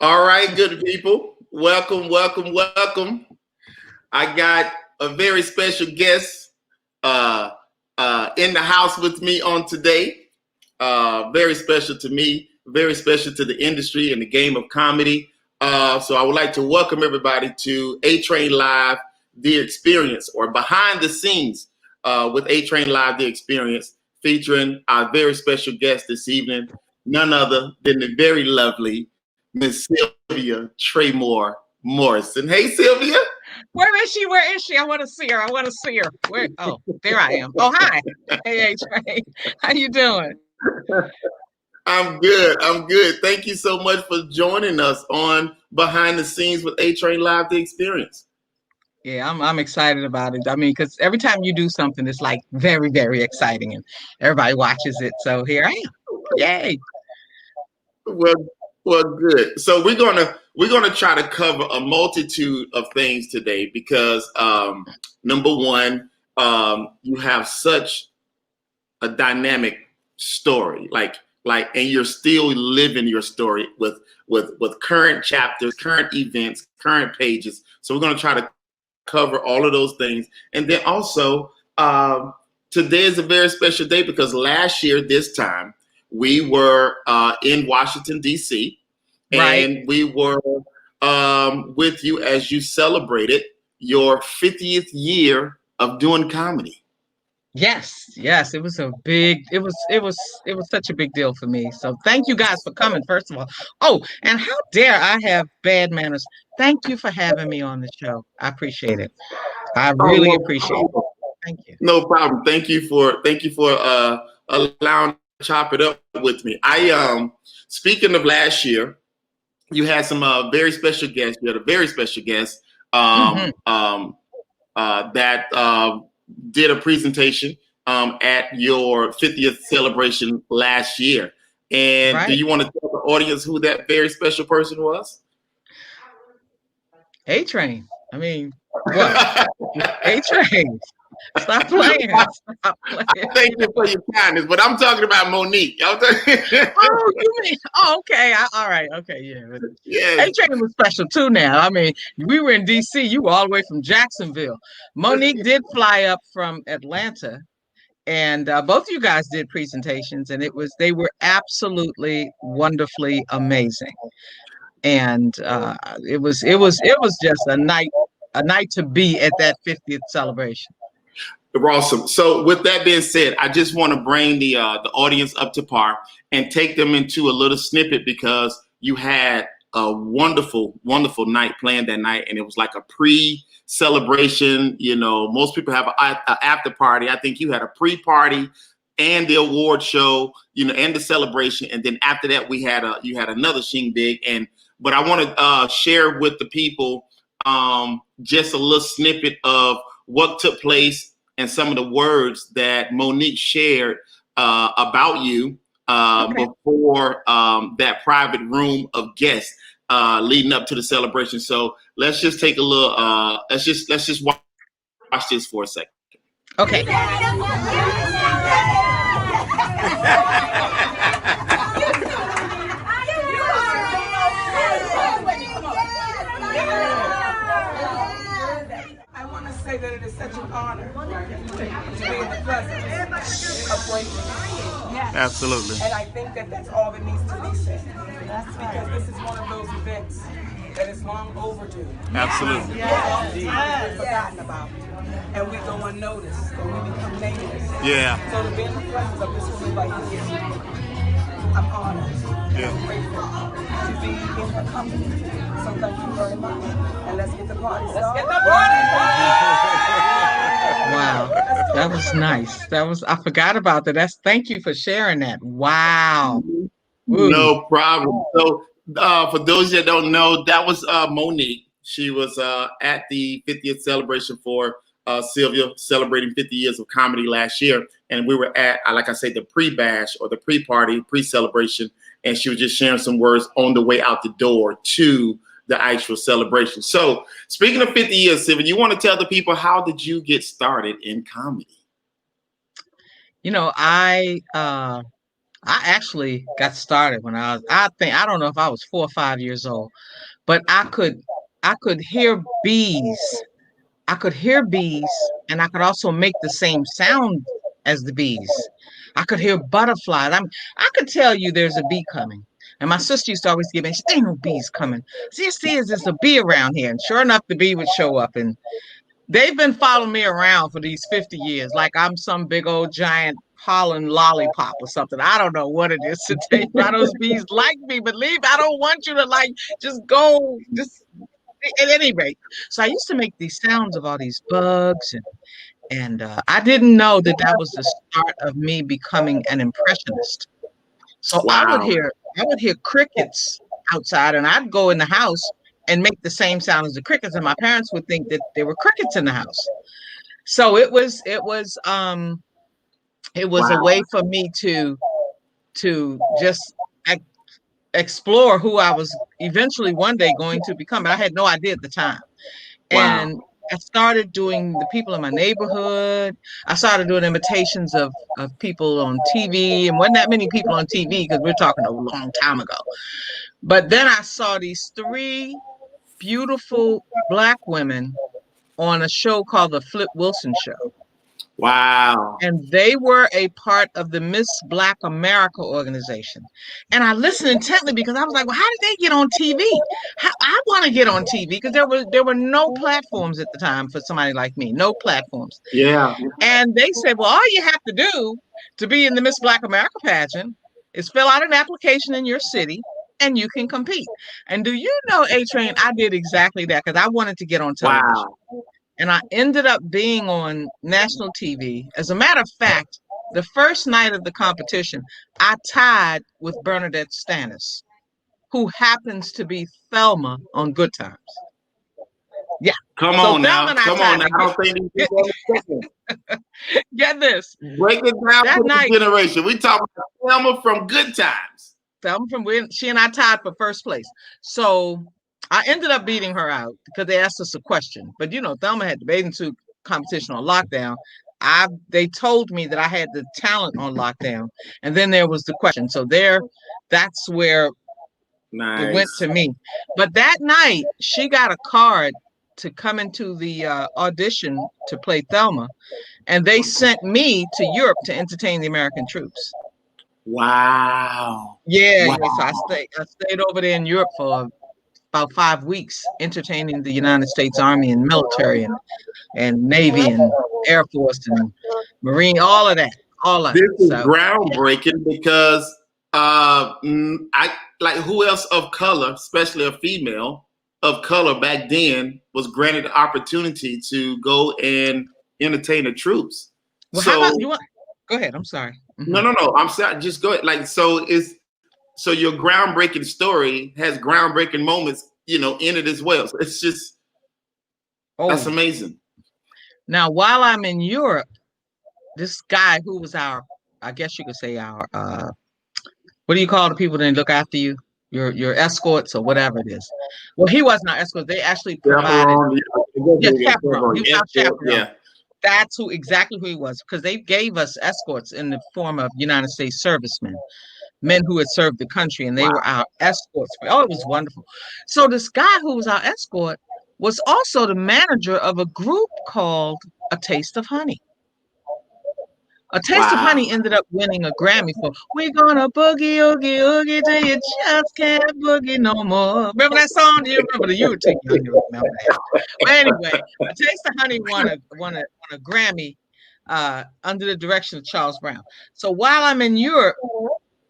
All right, good people. Welcome, welcome, welcome. I got a very special guest uh, in the house with me on today. Very special to me, very special to the industry and the game of comedy. So I would like to welcome everybody to A Train Live, The Experience, or Behind the Scenes with A Train Live, The Experience, featuring our very special guest this evening, none other than the very lovely Miss Sylvia Traymore Morrison. Hey, Sylvia. Where is she? Where is she? I want to see her. I want to see her. Where? Oh, there I am. Oh, hi. Hey, Trey. How you doing? I'm good. I'm good. Thank you so much for joining us on Behind the Scenes with A Train Live, The Experience. Yeah, I'm excited about it. I mean, because every time you do something, it's like very, very exciting, and everybody watches it. So here I am. Yay! Well, well, good. So we're gonna try to cover a multitude of things today because number one, you have such a dynamic story, and you're still living your story with current chapters, current events, current pages. So we're gonna try to cover all of those things, and then also today is a very special day because last year this time we were in Washington D.C. Right. and we were with you as you celebrated your 50th year of doing comedy. Yes, yes. It was a big. It was such a big deal for me. So thank you guys for coming. First of all. Oh, and how dare I have bad manners? Thank you for having me on the show. I appreciate it. I Oh, really appreciate it. Thank you. no problem. Thank you for allowing to chop it up with me. Speaking of last year, you had some very special guests. You had a very special guest Mhm. that did a presentation at your 50th celebration last year. And do Right. you want to tell the audience who that very special person was? A Train. I mean, what? A Train. Stop playing. Stop playing. Thank you for your kindness, but I'm talking about Monique. Oh, you mean? Oh, okay. All right. Okay. Yeah. A Yes. Train was special too. Now, I mean, we were in D.C. You were all the way from Jacksonville. Monique did fly up from Atlanta, and both of you guys did presentations, and they were absolutely wonderfully amazing. And it was just a night to be at that 50th celebration. Awesome. So, with that being said, I just want to bring the audience up to par and take them into a little snippet because you had a wonderful, wonderful night planned that night, and it was like a pre-celebration. You know, most people have an after party. I think you had a pre-party and the award show, you know, and the celebration, and then after that, you had another shindig. But I want to share with the people just a little snippet of what took place and some of the words that Monique shared about you Okay. before that private room of guests leading up to the celebration. So let's just take a little. Let's just watch this for a second. Okay. I want to say that it is such an honor to be in the presence of great people. Yes. Absolutely. And I think that that's all that needs to be said. Because this is one of those events that is long overdue. Absolutely. Yes. Forgotten about. And we go unnoticed and we become nameless. Yeah. So to be in the presence of this woman like you, I'm honored. Yeah. I'm grateful to be in her company. So thank you very much. And let's get the party started. Let's get the party started! Wow. That was nice. I forgot about that. Thank you for sharing that. Wow. Ooh. No problem. So, for those that don't know, that was Monique. She was at the 50th celebration for Sylvia celebrating 50 years of comedy last year. And we were at, like I said, the pre-bash or the pre-party, pre-celebration. And she was just sharing some words on the way out the door to the actual celebration. So, speaking of 50 years, Sylvia, you want to tell the people, how did you get started in comedy? You know, I actually got started when I don't know if I was 4 or 5 years old, but I could hear bees. I could hear bees, and I could also make the same sound as the bees. I could hear butterflies. I could tell you there's a bee coming. And my sister used to always give me, she said, ain't no bees coming. See, is there's a bee around here? And sure enough, the bee would show up. And they've been following me around for these 50 years, like I'm some big old giant pollen lollipop or something. I don't know what it is today. Why those bees like me, but leave. I don't want you to like just go, just at any rate. So I used to make these sounds of all these bugs, and I didn't know that that was the start of me becoming an impressionist. So Wow. I would hear crickets outside, and I'd go in the house and make the same sound as the crickets, and my parents would think that there were crickets in the house. So it was a Wow. way for me to just explore who I was eventually one day going to become. But I had no idea at the time. Wow. And I started doing the people in my neighborhood. I started doing imitations of people on TV, and wasn't that many people on TV because we're talking a long time ago. But then I saw these three beautiful Black women on a show called The Flip Wilson Show. Wow. And they were a part of the Miss Black America organization. And I listened intently because I was like, well, how did they get on TV? I want to get on TV because there were no platforms at the time for somebody like me, no platforms. Yeah. And they said, well, all you have to do to be in the Miss Black America pageant is fill out an application in your city and you can compete. And do you know, A-Train, I did exactly that because I wanted to get on television. Wow. And I ended up being on national TV. As a matter of fact, the first night of the competition, I tied with Bernadette Stannis, who happens to be Thelma on Good Times. Yeah. Come So on Thelma now. and I Come on tied. now. I don't think these people understand. Get this. Break it down That for night, the generation. We talking about Thelma from Good Times. Thelma from when she and I tied for first place. So I ended up beating her out because they asked us a question. But you know, Thelma had the bathing suit competition on lockdown. They told me that I had the talent on lockdown, and then there was the question. So that's where it went Nice. to me. But that night, she got a card to come into the audition to play Thelma, and they sent me to Europe to entertain the American troops. Wow. Yeah, Wow. yeah. So I stayed over there in Europe for about 5 weeks, entertaining the United States Army and military and Navy and Air Force and Marine, all of that, all of This it. is So yeah. groundbreaking because I like who else of color, especially a female of color back then, was granted the opportunity to go and entertain the troops. Well, how about So you want? Go ahead. I'm sorry. no. I'm sorry. Just go ahead. Like so your groundbreaking story has groundbreaking moments, in it as well. So it's just that's Oh, amazing. now while I'm in Europe, this guy who was I guess you could say our, what do you call the people that look after you? Your escorts or whatever it is. Well, he wasn't our escort. They actually provided, chaperone. He was our chaperone. Yeah. That's exactly who he was, because they gave us escorts in the form of United States servicemen, men who had served the country, and they were our escorts. Oh, it was wonderful. So this guy who was our escort was also the manager of a group called A Taste of Honey. A Taste of Honey ended up winning a Grammy for "We Gonna Boogie Oogie Oogie Till You Just Can't Boogie No More." Remember that song? Do you remember? You were too young to remember that. But anyway, A Taste of Honey won a Grammy under the direction of Charles Brown. So while I'm in Europe,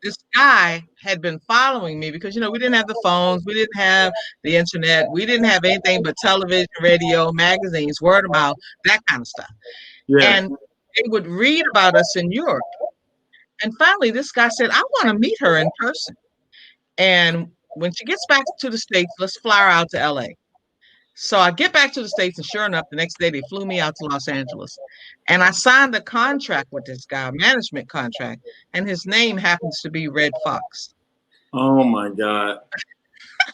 this guy had been following me because, we didn't have the phones, we didn't have the internet, we didn't have anything but television, radio, magazines, word of mouth, that kind of stuff. Yeah. And they would read about us in Europe. And finally, this guy said, I want to meet her in person. And when she gets back to the States, let's fly her out to LA. So I get back to the States, and sure enough, the next day they flew me out to Los Angeles. And I signed a contract with this guy, a management contract, and his name happens to be Red Fox. Oh my God.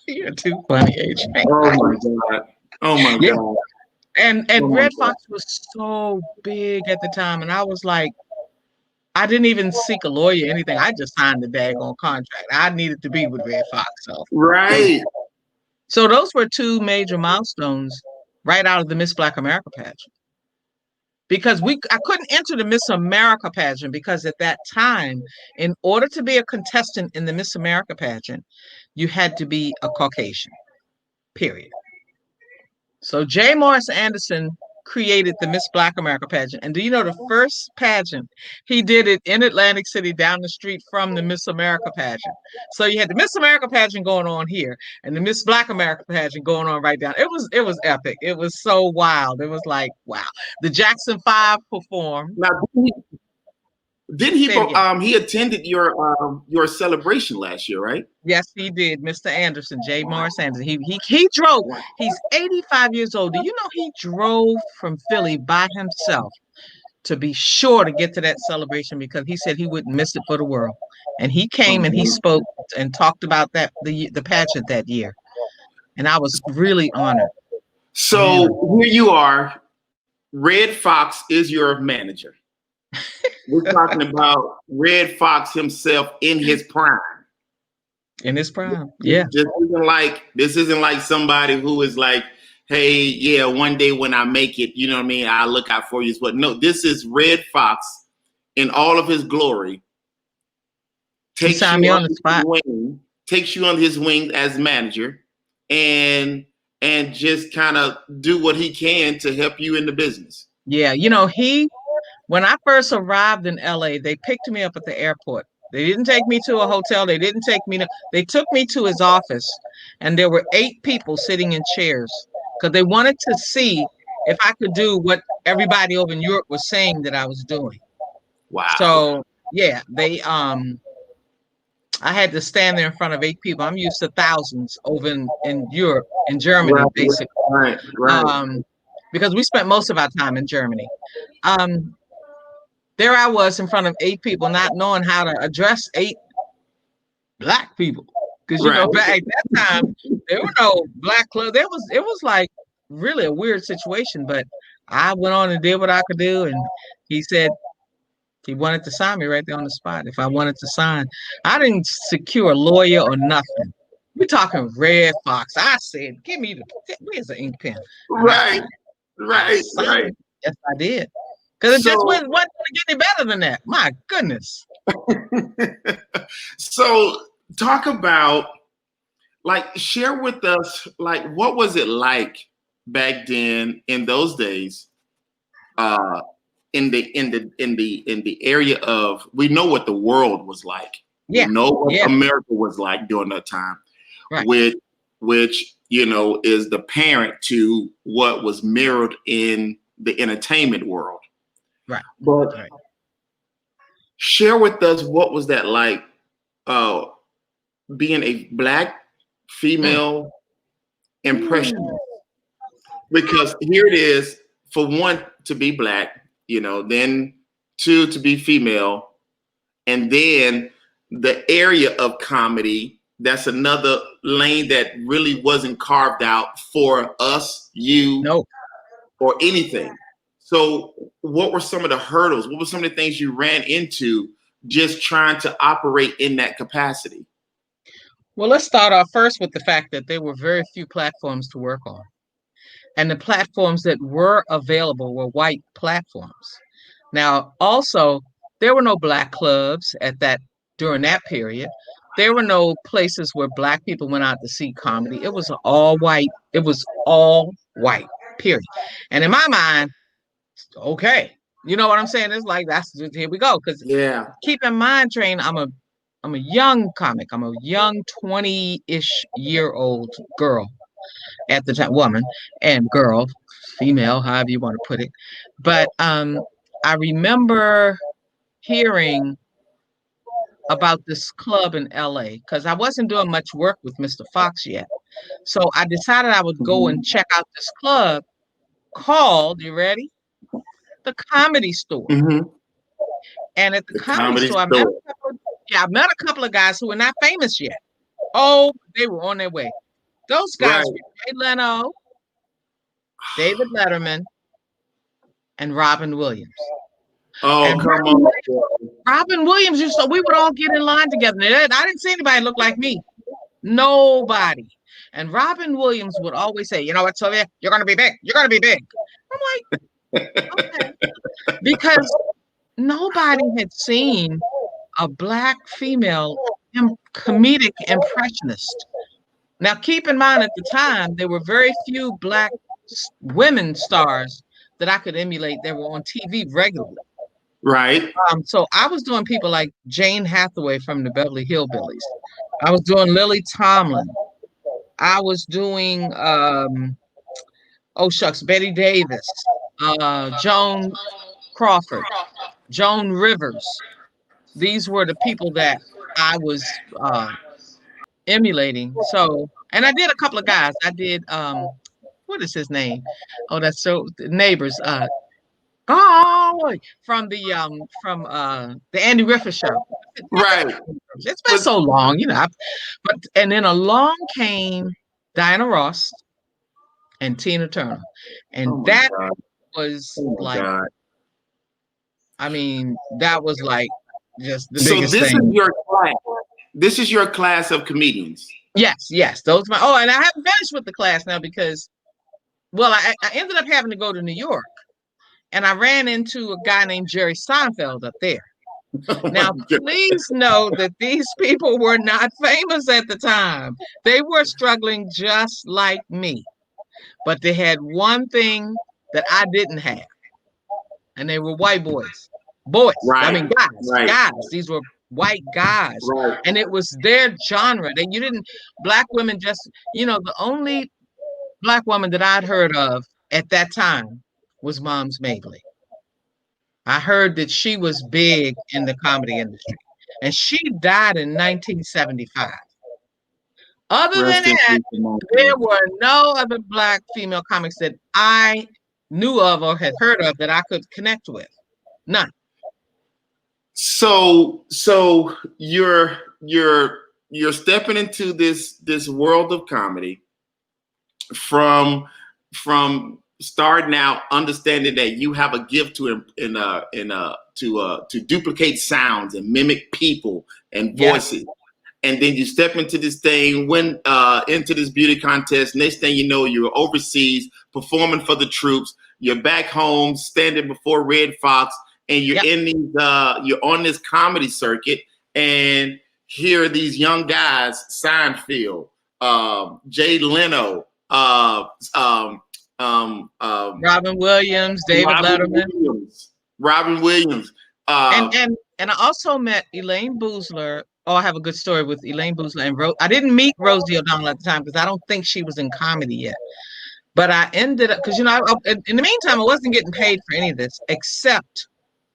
You're too funny, H. Oh my God. Oh my God. And Red Fox was so big at the time, and I was like, I didn't even seek a lawyer or anything. I just signed the daggone contract. I needed to be with Red Fox. Right. So those were two major milestones right out of the Miss Black America pageant. Because I couldn't enter the Miss America pageant because at that time, in order to be a contestant in the Miss America pageant, you had to be a Caucasian, period. So J. Morris Anderson created the Miss Black America pageant. And do you know the first pageant, he did it in Atlantic City down the street from the Miss America pageant. So you had the Miss America pageant going on here and the Miss Black America pageant going on right down. It was epic. It was so wild. It was like, wow. The Jackson 5 performed. Now, he attended your celebration last year, right? Yes, he did. Mr. Anderson, J. Morris Anderson. He drove. He's 85 years old. Do you know he drove from Philly by himself to be sure to get to that celebration because he said he wouldn't miss it for the world. And he came and he spoke and talked about the pageant that year. And I was really honored. So here you are. Red Fox is your manager. We're talking about Red Fox himself in his prime. In his prime, yeah. This isn't like somebody who is like, hey, yeah, one day when I make it, you know what I mean, I'll look out for you. But no, this is Red Fox in all of his glory. Takes you on the spot. Takes you under his wing as manager and just kind of do what he can to help you in the business. Yeah, you know, when I first arrived in LA, they picked me up at the airport. They didn't take me to a hotel. They took me to his office, and there were 8 people sitting in chairs because they wanted to see if I could do what everybody over in Europe was saying that I was doing. Wow. So yeah, I had to stand there in front of 8 people. I'm used to thousands over in Europe, in Germany, basically. Right. Because we spent most of our time in Germany. There I was in front of 8 people, not knowing how to address 8 Black people. Because you know, back at that time, there were no Black clubs. It was like really a weird situation. But I went on and did what I could do, and he said he wanted to sign me right there on the spot. If I wanted to sign, I didn't secure a lawyer or nothing. We're talking Red Fox. I said, "Give me where's the ink pen?" Right. Yes, I did. Because it just wasn't going to get any better than that. My goodness. So talk about, share with us, what was it like back then in those days, in the area of, we know what the world was like. Yeah. We know what America was like during that time, right. which you know is the parent to what was mirrored in the entertainment world. Right. But share with us, what was that like, being a Black female impressionist? Because here it is, for one, to be Black, you know, then 2, to be female, and then the area of comedy, that's another lane that really wasn't carved out for us, or anything. So what were some of the hurdles? What were some of the things you ran into just trying to operate in that capacity? Well, let's start off first with the fact that there were very few platforms to work on. And the platforms that were available were white platforms. Now, also, there were no Black clubs during that period. There were no places where Black people went out to see comedy. It was all white. It was all white, period. And in my mind, okay, you know what I'm saying? It's like, that's just, here we go. Because keep in mind, Train, I'm a young comic. I'm a young 20-ish year old girl at the time, woman and girl, female, however you want to put it. But I remember hearing about this club in LA because I wasn't doing much work with Mr. Fox yet. So I decided I would go and check out this club called, you ready? The Comedy Store. And at the comedy store, I met a couple of guys who were not famous yet. Oh, they were on their way. Those guys were Jay Leno, David Letterman, and Robin Williams. Oh, And come on. Robin Williams used to, we would all get in line together. And I didn't see anybody look like me. Nobody. And Robin Williams would always say, you know what, Sylvia, you're going to be big. You're going to be big. I'm like, okay. Because nobody had seen a Black female comedic impressionist. Now, keep in mind, at the time, there were very few Black women stars that I could emulate that were on TV regularly. Right. So I was doing people like Jane Hathaway from the Beverly Hillbillies. I was doing Lily Tomlin. I was doing, Betty Davis, Joan Crawford, Joan Rivers. These were the people that I was emulating. So, and I did a couple of guys. I did, what is his name? Oh, that's so Neighbors. Golly, from the Andy Griffith Show. Right. It's been so long, you know. And then along came Diana Ross and Tina Turner, and that was like, I mean, that was like just the biggest thing. So this is your class. This is your class of comedians. Yes. Those are my. Oh, and I haven't finished with the class now because, well, I ended up having to go to New York, and I ran into a guy named Jerry Seinfeld up there. Now, please know that these people were not famous at the time. They were struggling just like me, but they had one thing that I didn't have, and they were white boys. Boys, right. I mean guys. These were white guys, right. And it was their genre. Black women just, the only Black woman that I'd heard of at that time was Moms Mabley. I heard that she was big in the comedy industry, and she died in 1975. Other than that, there were no other Black female comics that I knew of or had heard of that I could connect with. None. So you're stepping into this world of comedy from starting out understanding that you have a gift to duplicate sounds and mimic people and voices. Yeah. And then you step into this thing, into this beauty contest. Next thing you know, you're overseas performing for the troops. You're back home standing before Red Fox, and you're you're on this comedy circuit. And here are these young guys: Seinfeld, Jay Leno, Robin Williams, David Letterman, Robin Williams, and I also met Elaine Boozler. Oh, I have a good story with Elaine Boozler and I didn't meet Rosie O'Donnell at the time because I don't think she was in comedy yet. But I ended up because in the meantime I wasn't getting paid for any of this except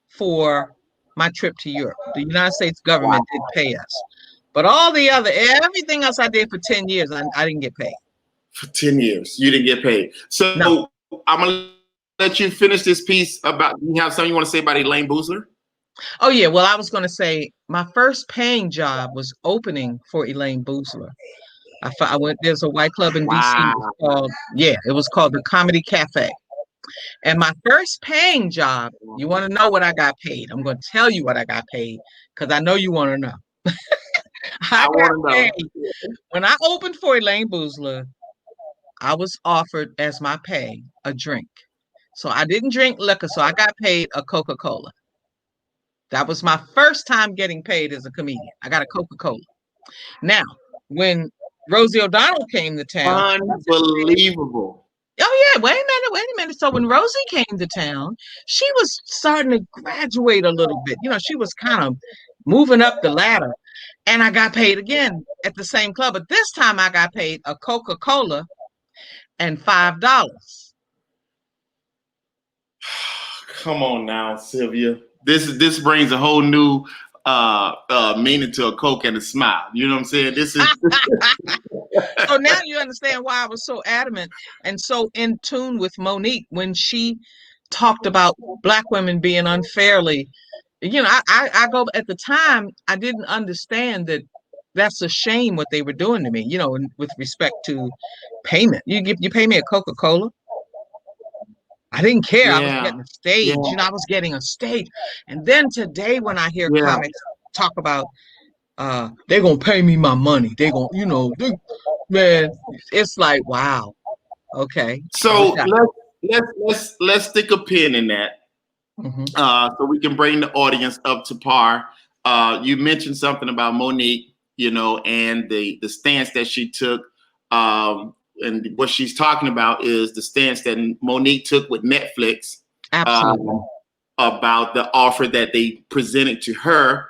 for my trip to Europe. The United States government did pay us, but everything else I did for 10 years, I didn't get paid. For 10 years, you didn't get paid. So no. I'm gonna let you finish this piece about. You have something you want to say about Elaine Boozler? Oh yeah, well I was going to say my first paying job was opening for Elaine Boozler. I went. There's a white club in DC. It was called the Comedy Cafe. And my first paying job, you want to know what I got paid? I'm going to tell you what I got paid because I know you want to know. I got paid. When I opened for Elaine Boozler, I was offered as my pay a drink. So I didn't drink liquor, so I got paid a Coca-Cola. That was my first time getting paid as a comedian. I got a Coca-Cola. Now, when Rosie O'Donnell came to town. Unbelievable. Oh, yeah. Wait a minute. So when Rosie came to town, she was starting to graduate a little bit. She was kind of moving up the ladder. And I got paid again at the same club. But this time I got paid a Coca-Cola and $5. Come on now, Sylvia. This brings a whole new meaning to a Coke and a smile. You know what I'm saying? This is So now you understand why I was so adamant and so in tune with Monique when she talked about Black women being unfairly. I go at the time I didn't understand that that's a shame what they were doing to me, with respect to payment. You pay me a Coca-Cola. I didn't care. I was Yeah. getting a stage. Yeah. I was getting a stage. And then today when I hear Yeah. comics talk about they're gonna pay me my money. They're gonna, man, it's like, wow, okay. I wish So I let's stick a pin in that, hmm so we can bring the audience up to par. You mentioned something about Monique, and the stance that she took. And what she's talking about is the stance that Monique took with Netflix, absolutely about the offer that they presented to her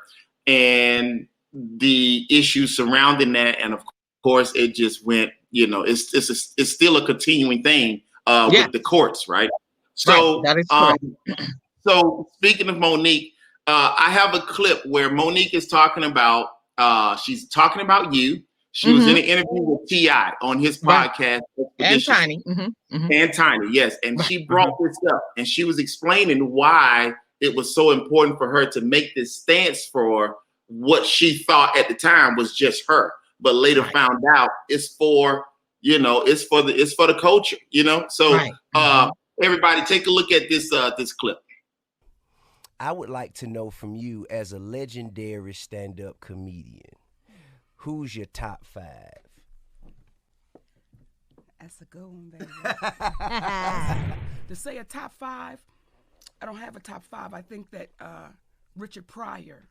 and the issues surrounding that. And of course, it just went, it's still a continuing thing yeah, with the courts, right? right. So, That is correct. so speaking of Monique, I have a clip where Monique is talking about, she's talking about you. She was in hmm an interview with T.I. on his Right. podcast, And Expeditiously. Tiny. And Tiny, yes. And Right. she brought this up and she was explaining why it was so important for her to make this stance for what she thought at the time was just her, but later Right. found out it's for, it's for the culture, So Right. everybody take a look at this clip. I would like to know from you, as a legendary stand-up comedian, who's your top 5? That's a good one, baby. To say a top 5, I don't have a top 5. I think that Richard Pryor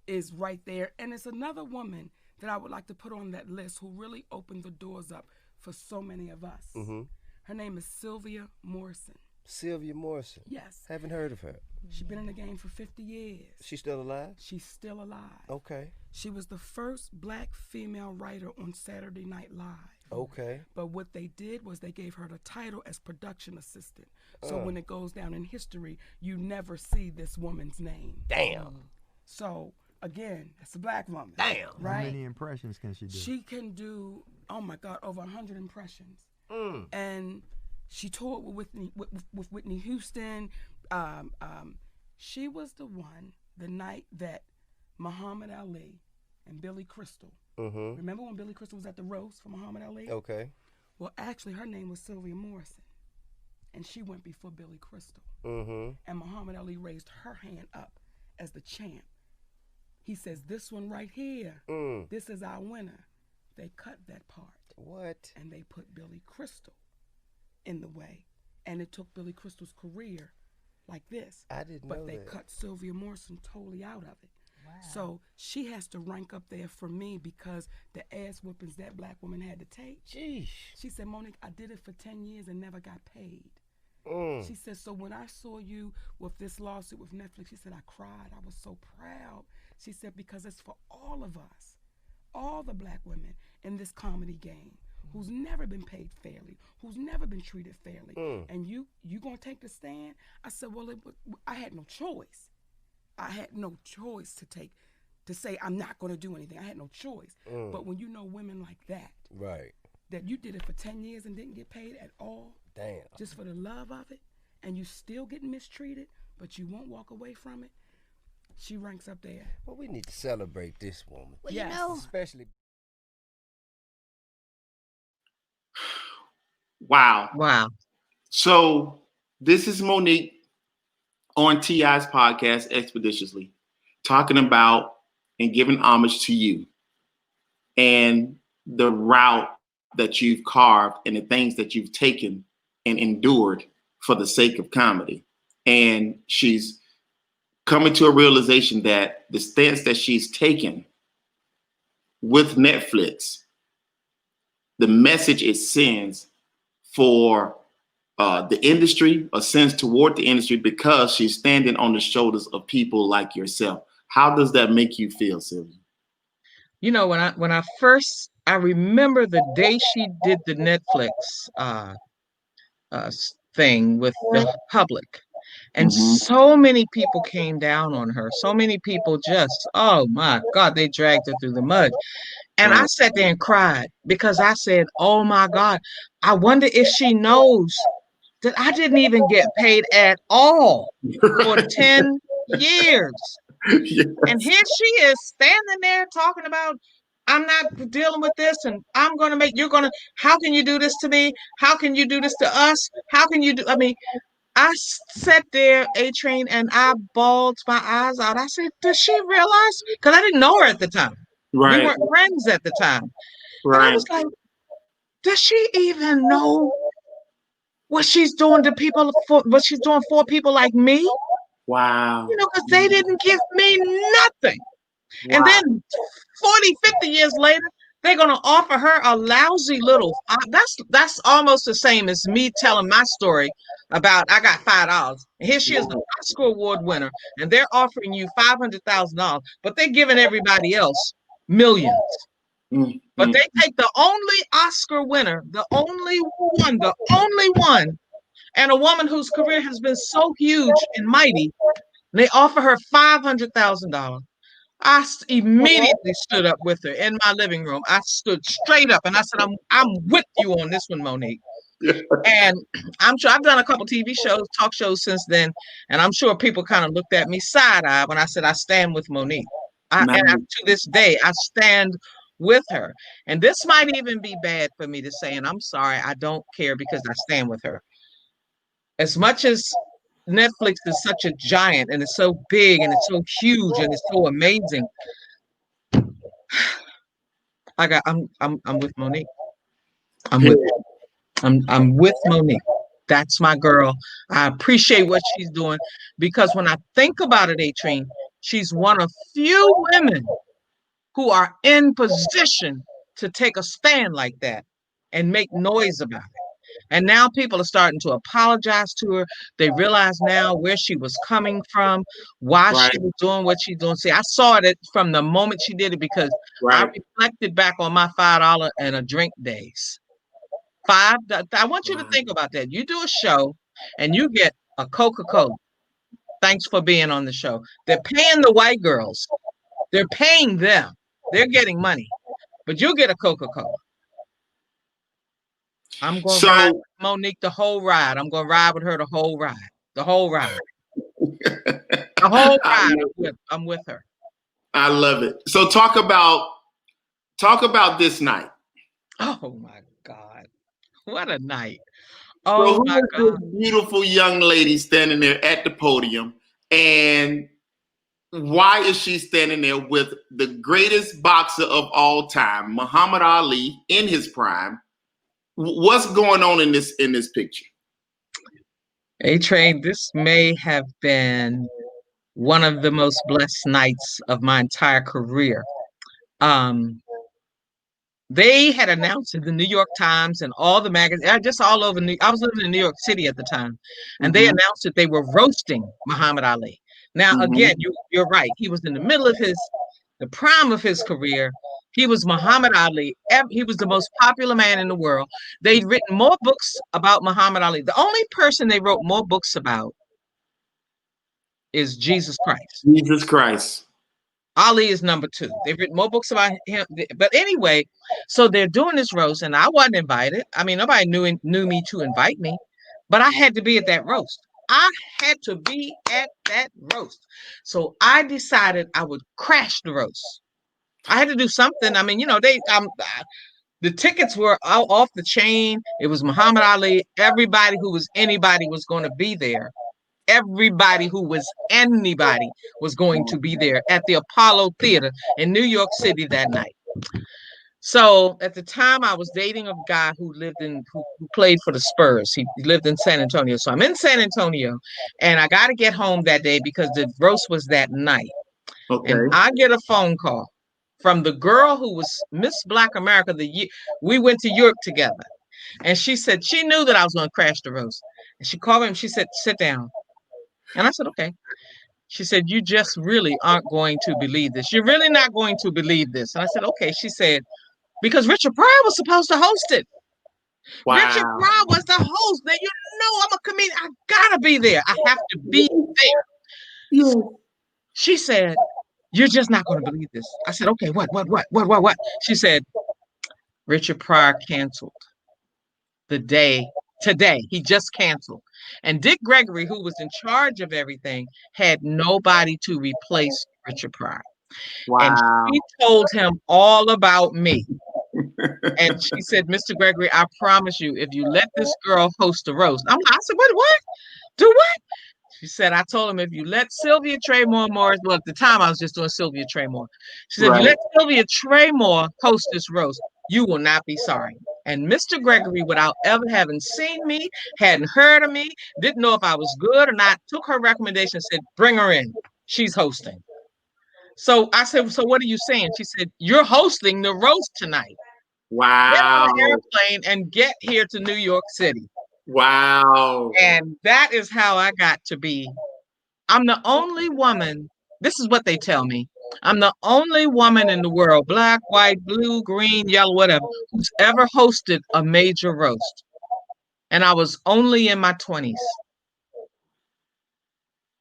is right there. And it's another woman that I would like to put on that list who really opened the doors up for so many of us. Mm-hmm. Her name is Sylvia Morrison. Sylvia Morrison. Yes. Haven't heard of her. She's been in the game for 50 years. She's still alive? She's still alive. Okay. She was the first black female writer on Saturday Night Live. Okay. But what they did was they gave her the title as production assistant. So when it goes down in history, you never see this woman's name. Damn. So again, it's a black woman. Damn. Right? How many impressions can she do? She can do, oh my God, over 100 impressions. And she toured with Whitney Houston. She was the one the night that Muhammad Ali and Billy Crystal. Mm-hmm. Remember when Billy Crystal was at the roast for Muhammad Ali? Okay. Well, actually, her name was Sylvia Morrison, and she went before Billy Crystal. Mm-hmm. And Muhammad Ali raised her hand up as the champ. He says, "This one right here, this is our winner." They cut that part. What? And they put Billy Crystal in the way, and it took Billy Crystal's career like this. I didn't know But they that. cut Sylvia Morrison totally out of it. Wow. So she has to rank up there for me because the ass whippings that black woman had to take. Jeez. She said, "Monique, I did it for 10 years and never got paid." She said, "So when I saw you with this lawsuit with Netflix," she said, "I cried. I was so proud." She said, "Because it's for all of us, all the black women in this comedy game who's never been paid fairly, who's never been treated fairly. And you gonna take the stand?" I said, "Well, I had no choice. I had no choice to say I'm not gonna do anything. I had no choice." But when you know women like that, Right. that you did it for 10 years and didn't get paid at all, Damn. just for the love of it, and you still getting mistreated, but you won't walk away from it, she ranks up there. Well, we need to celebrate this woman. Well, Yes. you know, Especially. Wow. Wow. So this is Monique on T.I.'s podcast, Expeditiously, talking about and giving homage to you and the route that you've carved and the things that you've taken and endured for the sake of comedy. And she's coming to a realization that the stance that she's taken with Netflix, the message it sends for the industry, or sends toward the industry, because she's standing on the shoulders of people like yourself. How does that make you feel, Sylvia? You know, when I first, I remember the day she did the Netflix thing with the public, and so many people came down on her. So many people just, oh my God, they dragged her through the mud. And I sat there and cried because I said, oh my God, I wonder if she knows that I didn't even get paid at all for 10 years. Yes. And here she is standing there talking about, I'm not dealing with this, and I'm how can you do this to me? How can you do this to us? How can you do, I sat there, A Train, and I bawled my eyes out. I said, does she realize? Because I didn't know her at the time. We Right. weren't friends at the time. And I Right. was like, does she even know what she's doing to people, for what she's doing for people like me? Wow. You know, because they didn't give me nothing. And Wow. then 40, 50 years later, they're going to offer her a lousy little. That's almost the same as me telling my story about I got $5. And here she is, an Oscar Award winner, and they're offering you $500,000, but they're giving everybody else millions. But they take the only Oscar winner, the only one, and a woman whose career has been so huge and mighty, and they offer her $500,000. I immediately stood up with her in my living room. I stood straight up and I said, I'm with you on this one, Monique. And I'm sure I've done a couple TV shows, talk shows since then, and I'm sure people kind of looked at me side-eye when I said I stand with Monique. To this day, I stand with her. And this might even be bad for me to say, and I'm sorry, I don't care because I stand with her. As much as Netflix is such a giant and it's so big and it's so huge and it's so amazing, I'm with Monique. I'm with Monique. That's my girl. I appreciate what she's doing because when I think about it, A-Train, she's one of few women who are in position to take a stand like that and make noise about it. And now people are starting to apologize to her. They realize now where she was coming from, why she was doing what she's doing. See, I saw it from the moment she did it because I reflected back on my $5 and a drink days. I want you to think about that. You do a show and you get a Coca-Cola. Thanks for being on the show. They're paying the white girls. They're paying them. They're getting money. But you get a Coca-Cola. I'm going to ride with Monique the whole ride. I'm going to ride with her the whole ride. The whole ride. The whole ride. I'm with her. I love it. So talk about this night. Oh my God. What a night. Oh so my God. This beautiful young lady standing there at the podium, and why is she standing there with the greatest boxer of all time, Muhammad Ali, in his prime? What's going on in this picture? A-Train, this may have been one of the most blessed nights of my entire career. They had announced in the New York Times and all the magazines, just all over I was living in New York City at the time, and they announced that they were roasting Muhammad Ali. Now, again, you're right. He was in the middle of the prime of his career. He was Muhammad Ali. He was the most popular man in the world. They'd written more books about Muhammad Ali. The only person they wrote more books about is Jesus Christ. Jesus Christ. Ali is number 2. They've written more books about him. But anyway, so they're doing this roast, and I wasn't invited. I mean, nobody knew me to invite me, but I had to be at that roast. I had to be at that roast. So I decided I would crash the roast. I had to do something. I mean, the tickets were off the chain. It was Muhammad Ali. Everybody who was anybody was going to be there. Everybody who was anybody was going to be there at the Apollo Theater in New York City that night. So at the time, I was dating a guy who played for the Spurs. He lived in San Antonio. So I'm in San Antonio, and I got to get home that day because the roast was that night. Okay. And I get a phone call from the girl who was Miss Black America we went to Europe together. And she said she knew that I was going to crash the roast. And she called me and she said, sit down. And I said, okay. She said, you just really aren't going to believe this. You're really not going to believe this. And I said, okay. She said, because Richard Pryor was supposed to host it. Wow. Richard Pryor was the host. Now, I'm a comedian. I gotta be there. I have to be there. Yeah. She said, you're just not going to believe this. I said, okay, what? She said, Richard Pryor canceled today. He just canceled. And Dick Gregory, who was in charge of everything, had nobody to replace Richard Pryor. Wow. And she told him all about me. And she said, Mr. Gregory, I promise you, if you let this girl host the roast. I said, what? Do what? She said, I told him if you let Sylvia Traymore Morrison, well, at the time I was just doing Sylvia Traymore. She said, if you Right. let Sylvia Traymore host this roast, you will not be sorry. And Mr. Gregory, without ever having seen me, hadn't heard of me, didn't know if I was good or not, took her recommendation and said, bring her in. She's hosting. So I said, so what are you saying? She said, you're hosting the roast tonight. Get on Wow. the airplane and get here to New York City. Wow. And that is how I got to be. I'm the only woman, this is what they tell me. I'm the only woman in the world, black, white, blue, green, yellow, whatever, who's ever hosted a major roast. And I was only in my 20s.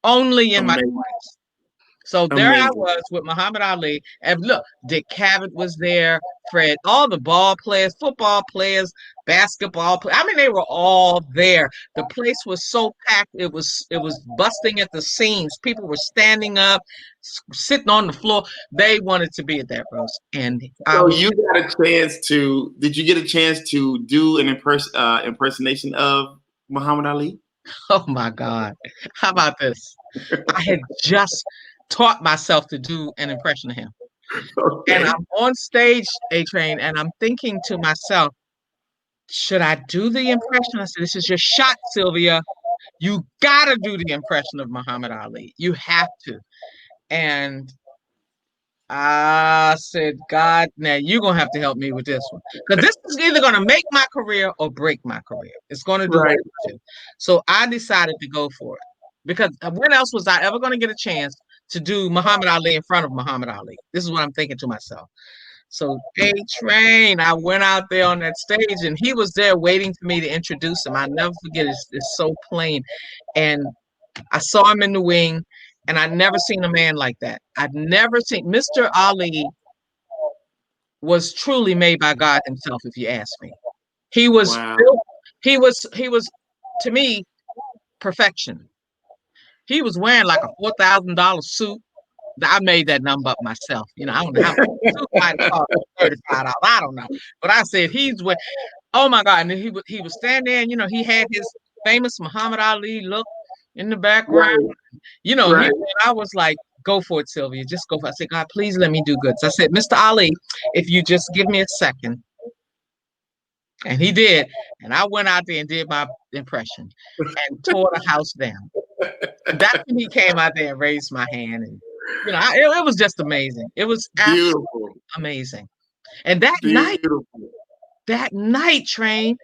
Only in my 20s. So there I was with Muhammad Ali. And look, Dick Cavett was there, Fred, all the ball players, football players, basketball players. I mean, they were all there. The place was so packed, it was busting at the seams. People were standing up, sitting on the floor. They wanted to be at that roast. And So you got a chance to, did you get a chance to do an impersonation of Muhammad Ali? oh my God. How about this? I had just taught myself to do an impression of him. Okay. And I'm on stage, A-Train, and I'm thinking to myself, should I do the impression? I said, this is your shot, Sylvia. You gotta do the impression of Muhammad Ali. You have to. And I said, God, now you're gonna have to help me with this one. Because this is either gonna make my career or break my career. It's gonna do Right. it. So I decided to go for it. Because when else was I ever gonna get a chance to do Muhammad Ali in front of Muhammad Ali? This is what I'm thinking to myself. So A-Train, I went out there on that stage and he was there waiting for me to introduce him. I never forget, it's so plain. And I saw him in the wing and I'd never seen a man like that. I'd never seen, Mr. Ali was truly made by God himself, if you ask me. He was built, he was to me perfection. He was wearing like a $4,000 suit. I made that number up myself. You know, I don't know how much suit might cost $35. I don't know. But I said he's with, oh my God. And he was standing there and you know, he had his famous Muhammad Ali look in the background. Right. You know, Right. I was like, go for it, Sylvia. Just go for it. I said, God, please let me do good. So I said, Mr. Ali, if you just give me a second. And he did. And I went out there and did my impression and tore the house down. And that's when he came out there and raised my hand. And, you know, it was just amazing. It was absolutely amazing. And that night, Train,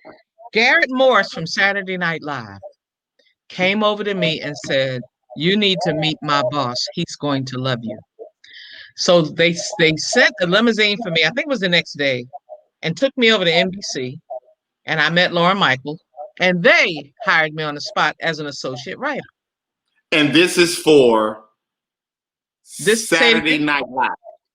Garrett Morris from Saturday Night Live came over to me and said, you need to meet my boss. He's going to love you. So they sent a limousine for me, I think it was the next day, and took me over to NBC. And I met Lauren Michael, and they hired me on the spot as an associate writer. And this is for Saturday Night Live.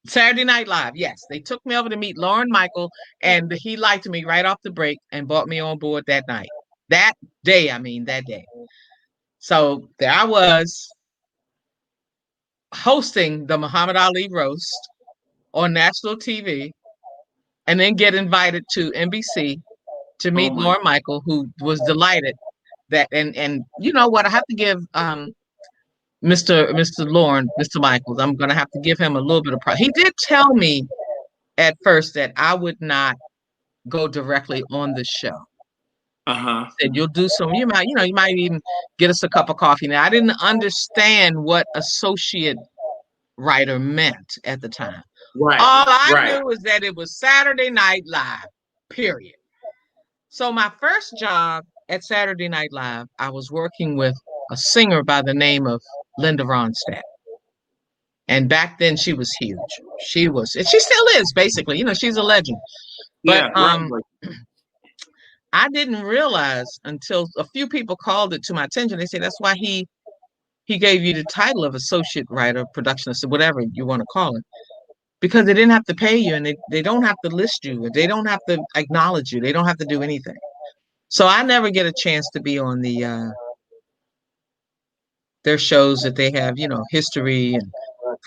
Saturday Night Live, yes. They took me over to meet Lauren Michael, and he liked me right off the break and brought me on board that night. That day. So there I was hosting the Muhammad Ali roast on national TV, and then get invited to NBC to meet Lauren Michael, who was delighted that, and you know what, I have to give Mr. Michaels, I'm gonna have to give him a little bit of pride. He did tell me at first that I would not go directly on the show. He said, you'll do some, you might even get us a cup of coffee. Now I didn't understand what associate writer meant at the time. Right. All I knew was that it was Saturday Night Live, period. So my first job at Saturday Night Live, I was working with a singer by the name of Linda Ronstadt. And back then she was huge. She was, and she still is basically, you know, she's a legend. But I didn't realize until a few people called it to my attention. They said, that's why he gave you the title of associate writer, productionist, or whatever you want to call it. Because they didn't have to pay you, and they don't have to list you. They don't have to acknowledge you. They don't have to do anything. So I never get a chance to be on their shows that they have, you know, history and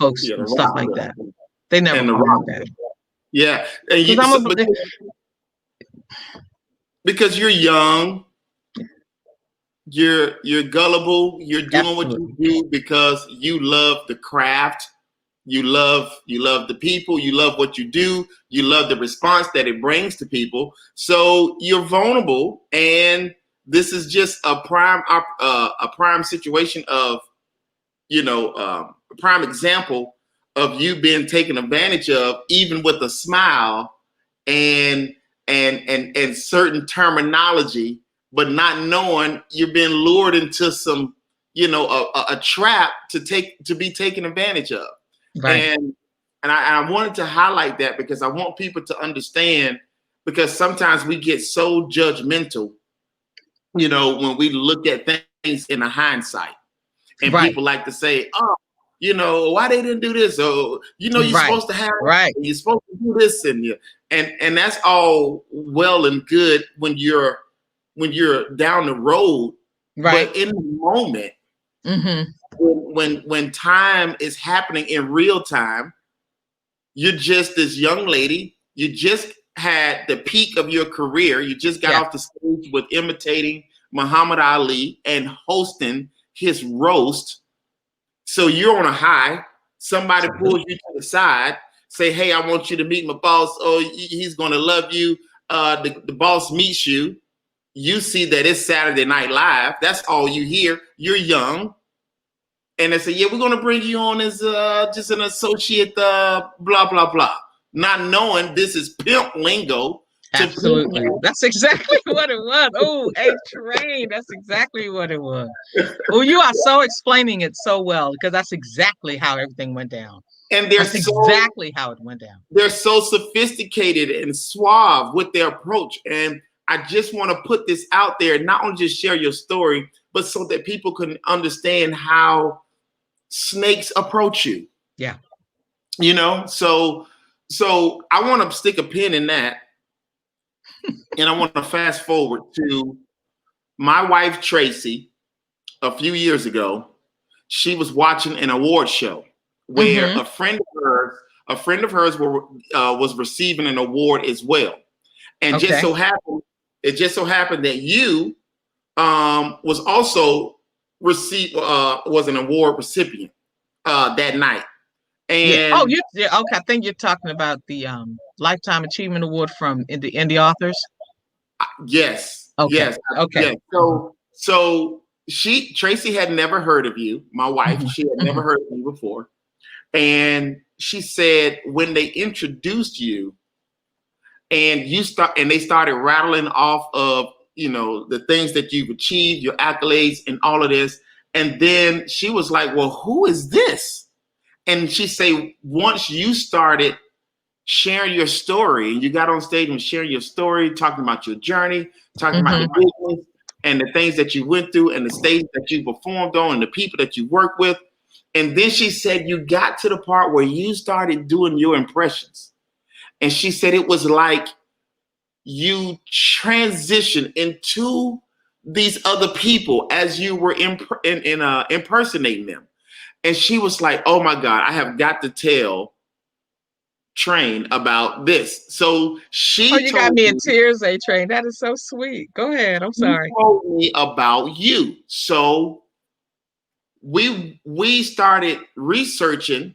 folks and stuff like that. They never call me that. Yeah. And because you're young, you're gullible. You're doing what Absolutely. you do because you love the craft. You love the people. You love what you do. You love the response that it brings to people. So you're vulnerable, and this is just a prime situation of, a prime example of you being taken advantage of, even with a smile and certain terminology, but not knowing you're being lured into some, a trap to be taken advantage of. Right. And I wanted to highlight that because I want people to understand, because sometimes we get so judgmental, when we look at things in a hindsight. And Right. people like to say, oh, why they didn't do this? Or, you're Right. supposed to have, Right. you're supposed to do this. And that's all well and good when you're down the road. Right. But in the moment, Mm-hmm. when time is happening in real time, you're just this young lady. You just had the peak of your career. You just got off the stage with imitating Muhammad Ali and hosting his roast. So you're on a high. Somebody pulls you to the side, say, hey, I want you to meet my boss. Oh, he's going to love you. The boss meets you. You see that it's Saturday Night Live. That's all you hear. You're young. And they say, yeah, we're going to bring you on as just an associate, blah, blah, blah. Not knowing this is pimp lingo. Absolutely. That's exactly what it was. Oh, A-Train. That's exactly what it was. Oh, you are so explaining it so well, because that's exactly how everything went down. And that's exactly how it went down. They're so sophisticated and suave with their approach. And I just want to put this out there, not only just share your story, but so that people can understand how snakes approach you. Yeah. So I want to stick a pin in that. And I want to fast forward to my wife, Tracy, a few years ago. She was watching an award show where a friend of hers was receiving an award as well. And it just so happened that you was also was an award recipient that night. And okay. I think you're talking about the Lifetime Achievement Award from Indie Authors. Yes. Okay. Yes. Okay. Yes. So Tracy had never heard of you, my wife. She had never heard of you before. And she said when they introduced you and they started rattling off of, the things that you've achieved, your accolades and all of this. And then she was like, well, who is this? And she said, once you started sharing your story and you got on stage and sharing your story, talking about your journey, talking about the business and the things that you went through and the stage that you performed on and the people that you work with. And then she said, you got to the part where you started doing your impressions. And she said, it was like you transitioned into these other people as you were impersonating them. And she was like, oh my God, I have got to tell Train about this. So she got me in tears, A-Train. That is so sweet. Go ahead. I'm sorry. She told me about you. So we started researching,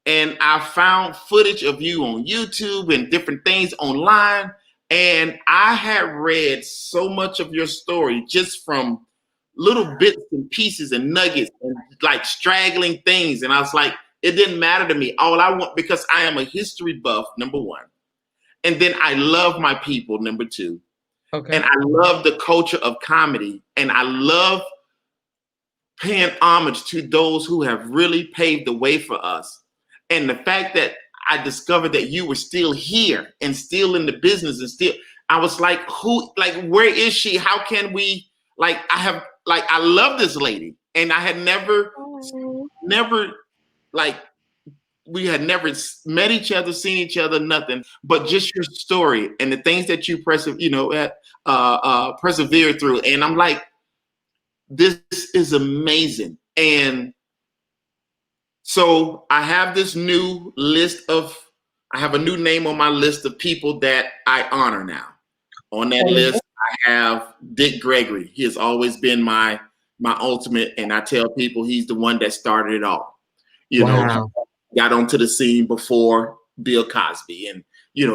and I found footage of you on YouTube and different things online. And I had read so much of your story just from little bits and pieces and nuggets and like straggling things. And I was like, it didn't matter to me. All I want, because I am a history buff, number one. And then I love my people, number two. Okay. And I love the culture of comedy. And I love paying homage to those who have really paved the way for us. And the fact that I discovered that you were still here and still in the business and still, I was like, where is she? How can we, I love this lady. And I had never, we had never met each other, seen each other, nothing, but just your story and the things that you persevered through. And I'm like, this is amazing. And so I have this new list I have a new name on my list of people that I honor now. On that list, I have Dick Gregory. He has always been my ultimate, and I tell people he's the one that started it all. You know, he got onto the scene before Bill Cosby, and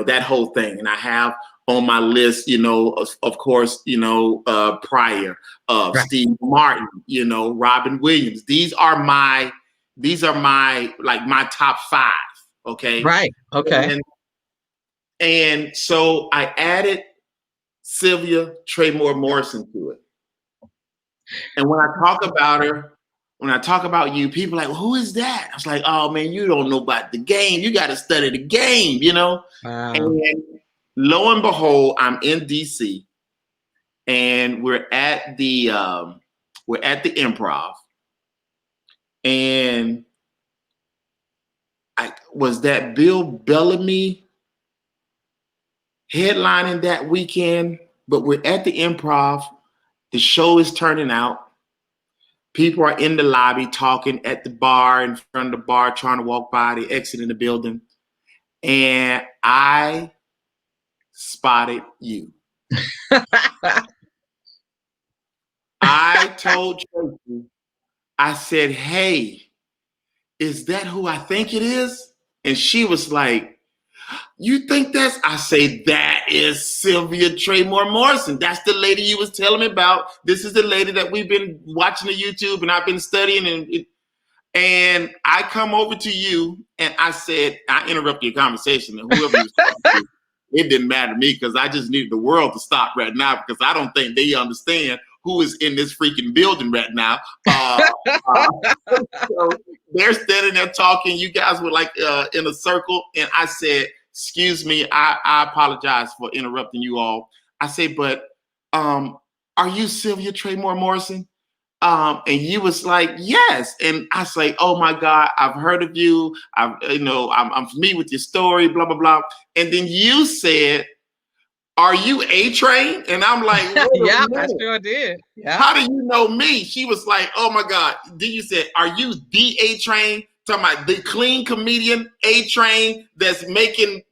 that whole thing. And I have on my list, of course, Pryor, Steve Martin, Robin Williams. These are my like my top 5. Okay. Right. Okay. And so I added Sylvia Traymore Morrison to it. And when I talk about her, when I talk about you, people are like, well, who is that? I was like, oh man, you don't know about the game. You got to study the game, Wow. And lo and behold, I'm in DC, and we're at the Improv, and was that Bill Bellamy headlining that weekend, but we're at the Improv. The show is turning out. People are in the lobby talking at the bar, in front of the bar, trying to walk by. They exiting the building. And I spotted you. I told Tracy, I said, hey, is that who I think it is? And she was like, you think that's? I say, that is Sylvia Traymore Morrison. That's the lady you was telling me about. This is the lady that we've been watching the YouTube and I've been studying. And I come over to you and I said, I interrupted your conversation. And whoever you was talking to, it didn't matter to me because I just needed the world to stop right now because I don't think they understand who is in this freaking building right now. So they're standing there talking. You guys were like in a circle. And I said, excuse me, I apologize for interrupting you all. I say, but are you Sylvia Traymore Morrison? And you was like, yes. And I say, oh my God, I've heard of you. I'm familiar with your story, blah, blah, blah. And then you said, are you A-Train? And I'm like, yeah, I sure did. Yeah. How do you know me? She was like, oh my God. Then you said, are you the A-Train? Talking about the clean comedian A-Train that's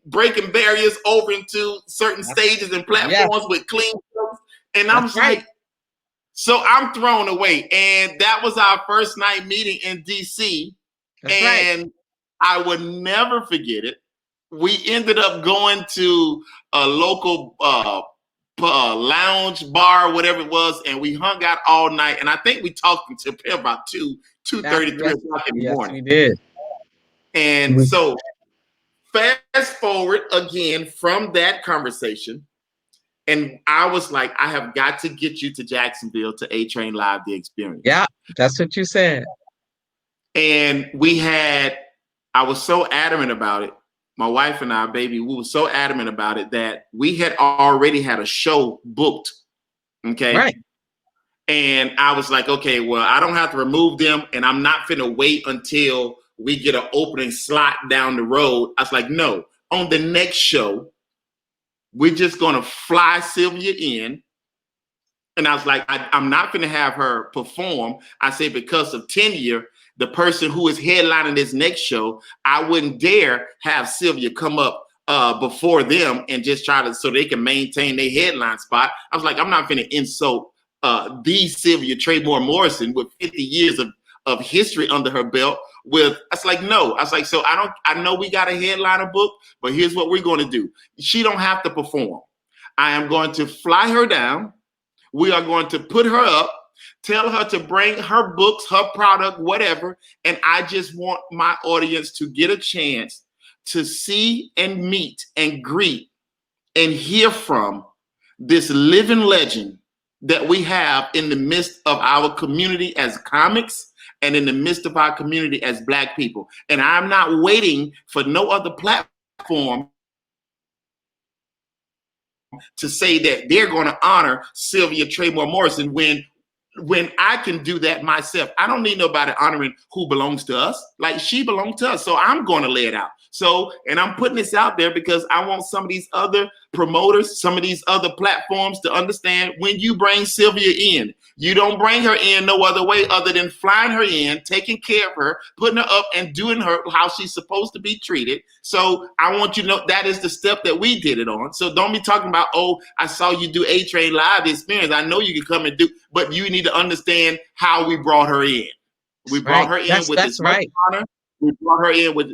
breaking barriers over into certain stages and platforms with clean jokes. And I was like, so I'm thrown away. And that was our first night meeting in DC. And I would never forget it. We ended up going to a local lounge bar, whatever it was, and we hung out all night. And I think we talked until about 2:30, 3 o'clock in the morning. Yes, we did. And so fast forward again from that conversation. And I was like, I have got to get you to Jacksonville to A-Train Live, the experience. Yeah, that's what you said. And I was so adamant about it. My wife and I, baby, we were so adamant about it that we had already had a show booked. Okay. Right. And I was like, okay, well, I don't have to remove them. And I'm not finna wait until we get an opening slot down the road. I was like, no, on the next show, we're just going to fly Sylvia in. And I was like, I'm not going to have her perform. I say, because of tenure, the person who is headlining this next show, I wouldn't dare have Sylvia come up before them and just try to, so they can maintain their headline spot. I was like, I'm not going to insult the Sylvia Traymore Morrison with 50 years of history under her belt. I was like, no. I was like, so I know we got a headliner book, but here's what we're going to do. She don't have to perform. I am going to fly her down. We are going to put her up, tell her to bring her books, her product, whatever. And I just want my audience to get a chance to see and meet and greet and hear from this living legend that we have in the midst of our community as comics and in the midst of our community as Black people. And I'm not waiting for no other platform to say that they're going to honor Sylvia Traymore Morrison when I can do that myself. I don't need nobody honoring who belongs to us. Like, she belongs to us. So I'm going to lay it out. So, and I'm putting this out there because I want some of these other promoters, some of these other platforms to understand when you bring Sylvia in, you don't bring her in no other way other than flying her in, taking care of her, putting her up and doing her how she's supposed to be treated. So I want you to know that is the step that we did it on. So don't be talking about, oh, I saw you do A-Train Live experience. I know you can come and do, but you need to understand how we brought her in. We brought her in with as much honor. We brought her in with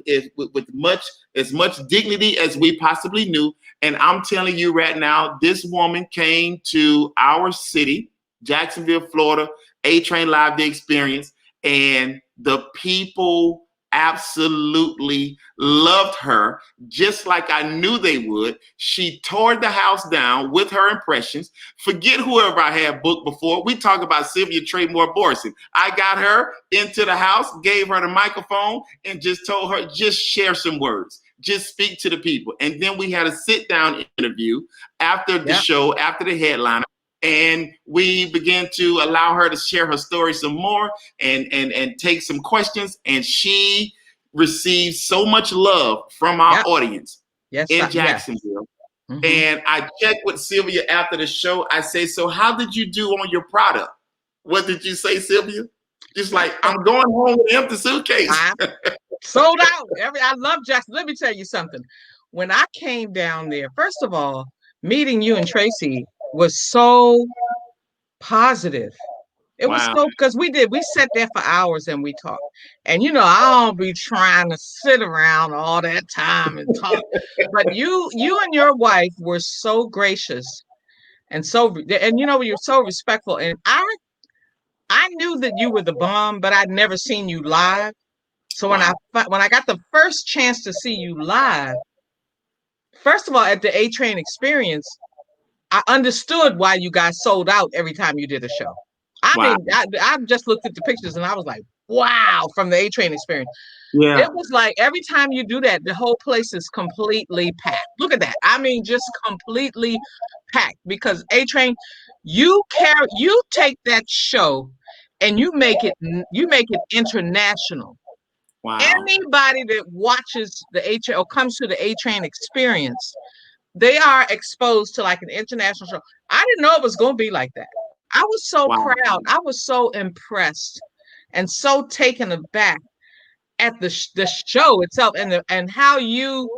as much dignity as we possibly knew. And I'm telling you right now, this woman came to our city, Jacksonville, Florida, A-Train Live, the experience, and the people absolutely loved her, just like I knew they would. She tore the house down with her impressions. Forget whoever I had booked before. We talk about Sylvia Traymore Morrison. I got her into the house, gave her the microphone, and just told her, just share some words. Just speak to the people. And then we had a sit-down interview after the show, after the headliner. And we began to allow her to share her story some more and take some questions. And she received so much love from our audience in Jacksonville. Mm-hmm. And I checked with Sylvia after the show. I say, so how did you do on your product? What did you say, Sylvia? Just like, I'm going home with an empty suitcase. Sold out. I love Jackson. Let me tell you something. When I came down there, first of all, meeting you and Tracy was so positive. It was so, because we sat there for hours and we talked. And I don't be trying to sit around all that time and talk. But you and your wife were so gracious and you're so respectful. And I knew that you were the bomb, but I'd never seen you live. So when I got the first chance to see you live, first of all, at the A-Train experience, I understood why you guys sold out every time you did a show. I mean, I just looked at the pictures and I was like, wow, from the A-Train experience. Yeah. It was like every time you do that, the whole place is completely packed. Look at that. I mean, just completely packed, because A-Train, you take that show and you make it international. Wow. Anybody that watches the A-Train or comes to the A-Train experience, they are exposed to like an international show. I didn't know it was going to be like that. I was so proud. I was so impressed and so taken aback at the show itself and how you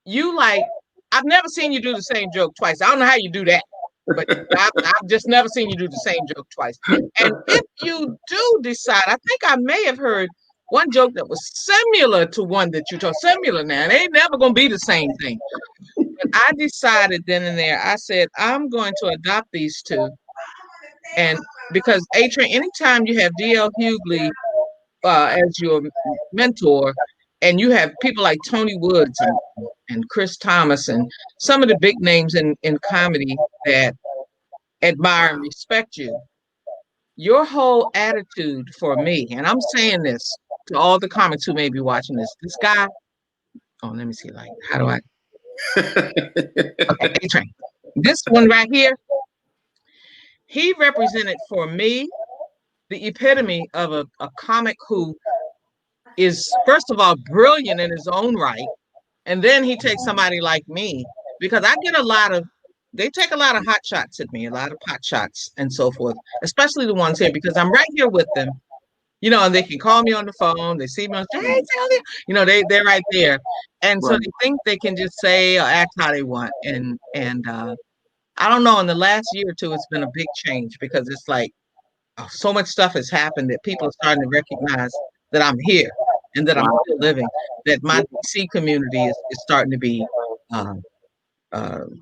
like, I've never seen you do the same joke twice. I don't know how you do that, but I've just never seen you do the same joke twice. And if you do decide, I think I may have heard one joke that was similar to one that you told. Similar now. It ain't never going to be the same thing. But I decided then and there, I said, I'm going to adopt these two. And because A-Train, anytime you have D.L. Hughley as your mentor, and you have people like Tony Woods and Chris Thomas and some of the big names in comedy that admire and respect you, your whole attitude for me, and I'm saying this to all the comics who may be watching this guy, let me see, like, how do I? Okay, A-Train. This one right here, he represented for me the epitome of a comic who is, first of all, brilliant in his own right. And then he takes somebody like me, because I get they take a lot of hot shots at me, a lot of pot shots and so forth, especially the ones here, because I'm right here with them, and they can call me on the phone. They see me on, hey, Sylvia, they're right there. And so they think they can just say or act how they want. And I don't know, in the last year or two, it's been a big change, because it's like, so much stuff has happened that people are starting to recognize that I'm here and that I'm still living, that my DC community is starting to be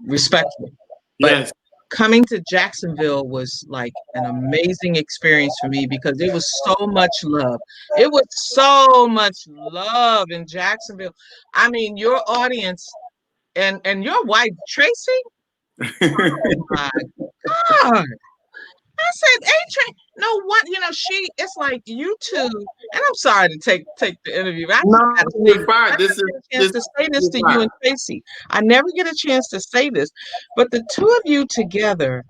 respectful. But coming to Jacksonville was like an amazing experience for me, because it was so much love. It was so much love in Jacksonville. I mean, your audience and your wife, Tracy, oh my God. I said, A-Train, no, what, it's like you two, and I'm sorry to take the interview. I never get a chance to say this to you and Tracy. I never get a chance to say this, but the two of you together,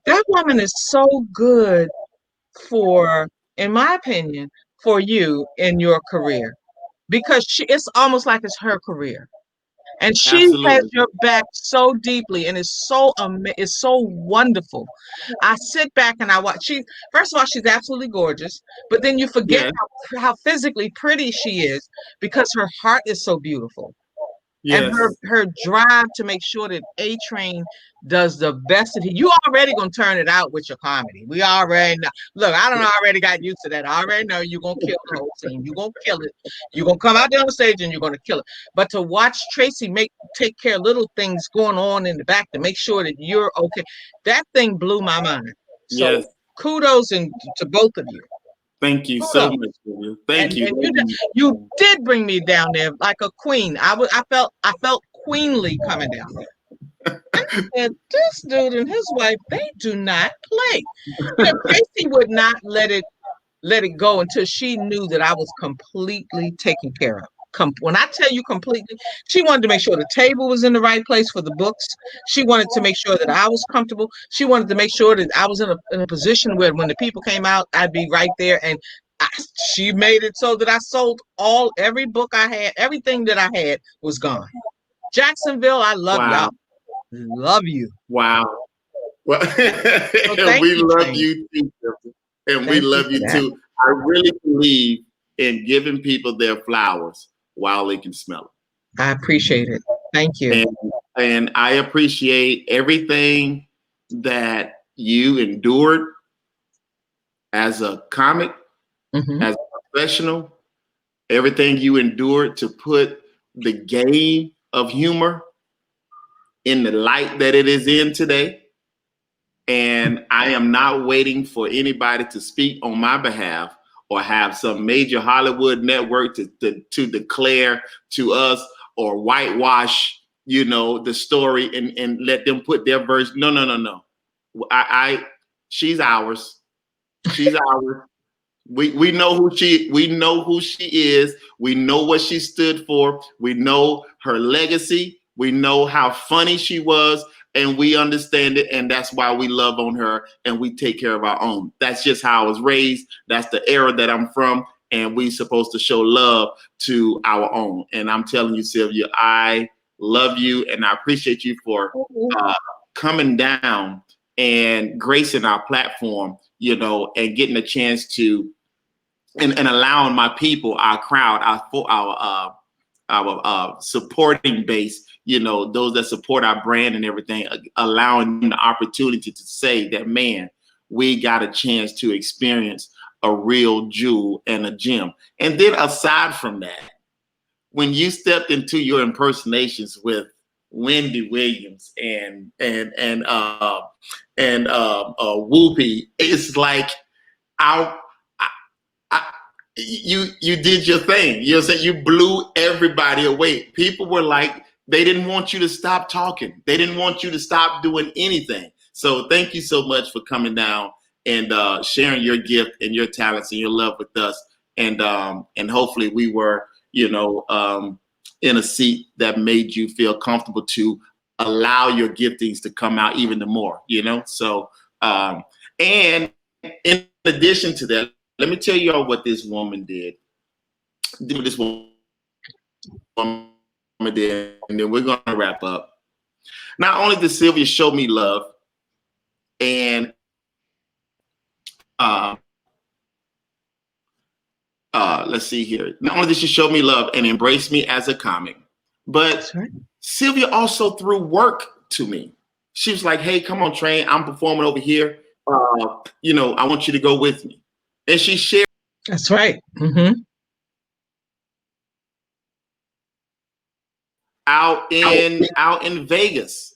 that woman is so good for, in my opinion, for you in your career. because it's almost like it's her career. And she has Absolutely. your back so deeply, and it's so wonderful. I sit back and I watch. First of all, she's absolutely gorgeous, but then you forget Yes. how physically pretty she is because her heart is so beautiful. And Yes. her drive to make sure that A Train does the best that you already gonna turn it out with your comedy. We already know. Look, I don't already got used to that. I already know you're gonna kill the whole scene. You're gonna kill it. You're gonna come out there on the stage and you're gonna kill it. But to watch Tracy take care of little things going on in the back to make sure that you're okay, that thing blew my mind. So Yes. kudos to both of you. Thank you so Kudos. much, Sylvia. And Thank you. you did bring me down there like a queen. I felt queenly coming down there. And this dude and his wife, they do not play. Tracy would not let it go until she knew that I was completely taken care of. When I tell you completely, she wanted to make sure the table was in the right place for the books. She wanted to make sure that I was comfortable. She wanted to make sure that I was in a position where when the people came out, I'd be right there. And she made it so that I sold every book I had, everything that I had was gone. Jacksonville, I love y'all. Wow. Love you. Wow. Well, So and thank we you, love Train. you too, Sylvia. And we Thank you love for you that. too. I really believe in giving people their flowers while they can smell them. I appreciate it. Thank you. And I appreciate everything that you endured as a comic, Mhm. as a professional, everything you endured to put the game of humor in the light that it is in today. And I am not waiting for anybody to speak on my behalf or have some major Hollywood network to declare to us or whitewash, the story and let them put their version. No, no, no, no. She's ours. She's ours. We know who she is. We know what she stood for. We know her legacy. We know how funny she was, and we understand it, and that's why we love on her and we take care of our own. That's just how I was raised. That's the era that I'm from, and we supposed to show love to our own. And I'm telling you, Sylvia, I love you, and I appreciate you for coming down and gracing our platform, and getting a chance to and allowing my people, our crowd, our supporting base, those that support our brand and everything, allowing them the opportunity to say that, man, we got a chance to experience a real jewel and a gem. And then aside from that, when you stepped into your impersonations with Wendy Williams and Whoopi, it's like I, you did your thing. You know what I'm saying? You blew everybody away. People were like, they didn't want you to stop talking. They didn't want you to stop doing anything. So thank you so much for coming down and sharing your gift and your talents and your love with us. And hopefully we were, in a seat that made you feel comfortable to allow your giftings to come out even the more, So, and in addition to that, let me tell you all what this woman did. This woman did, and then we're going to wrap up. Not only did Sylvia show me love, and let's see here. Not only did she show me love and embrace me as a comic, but Sylvia also threw work to me. She was like, "Hey, come on, Train. I'm performing over here. I want you to go with me." And she shared. That's right. Mm-hmm. Out in Vegas,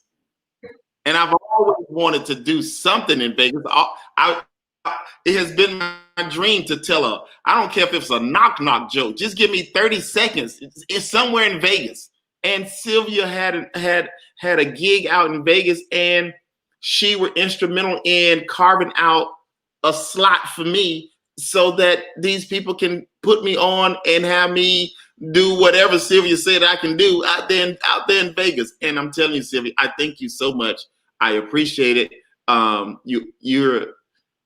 and I've always wanted to do something in Vegas. It has been my dream to tell her. I don't care if it's a knock joke. Just give me 30 seconds. It's somewhere in Vegas. And Sylvia had a gig out in Vegas, and she were instrumental in carving out a slot for me so that these people can put me on and have me do whatever Sylvia said I can do out there in Vegas. And I'm telling you, Sylvia, I thank you so much. I appreciate it.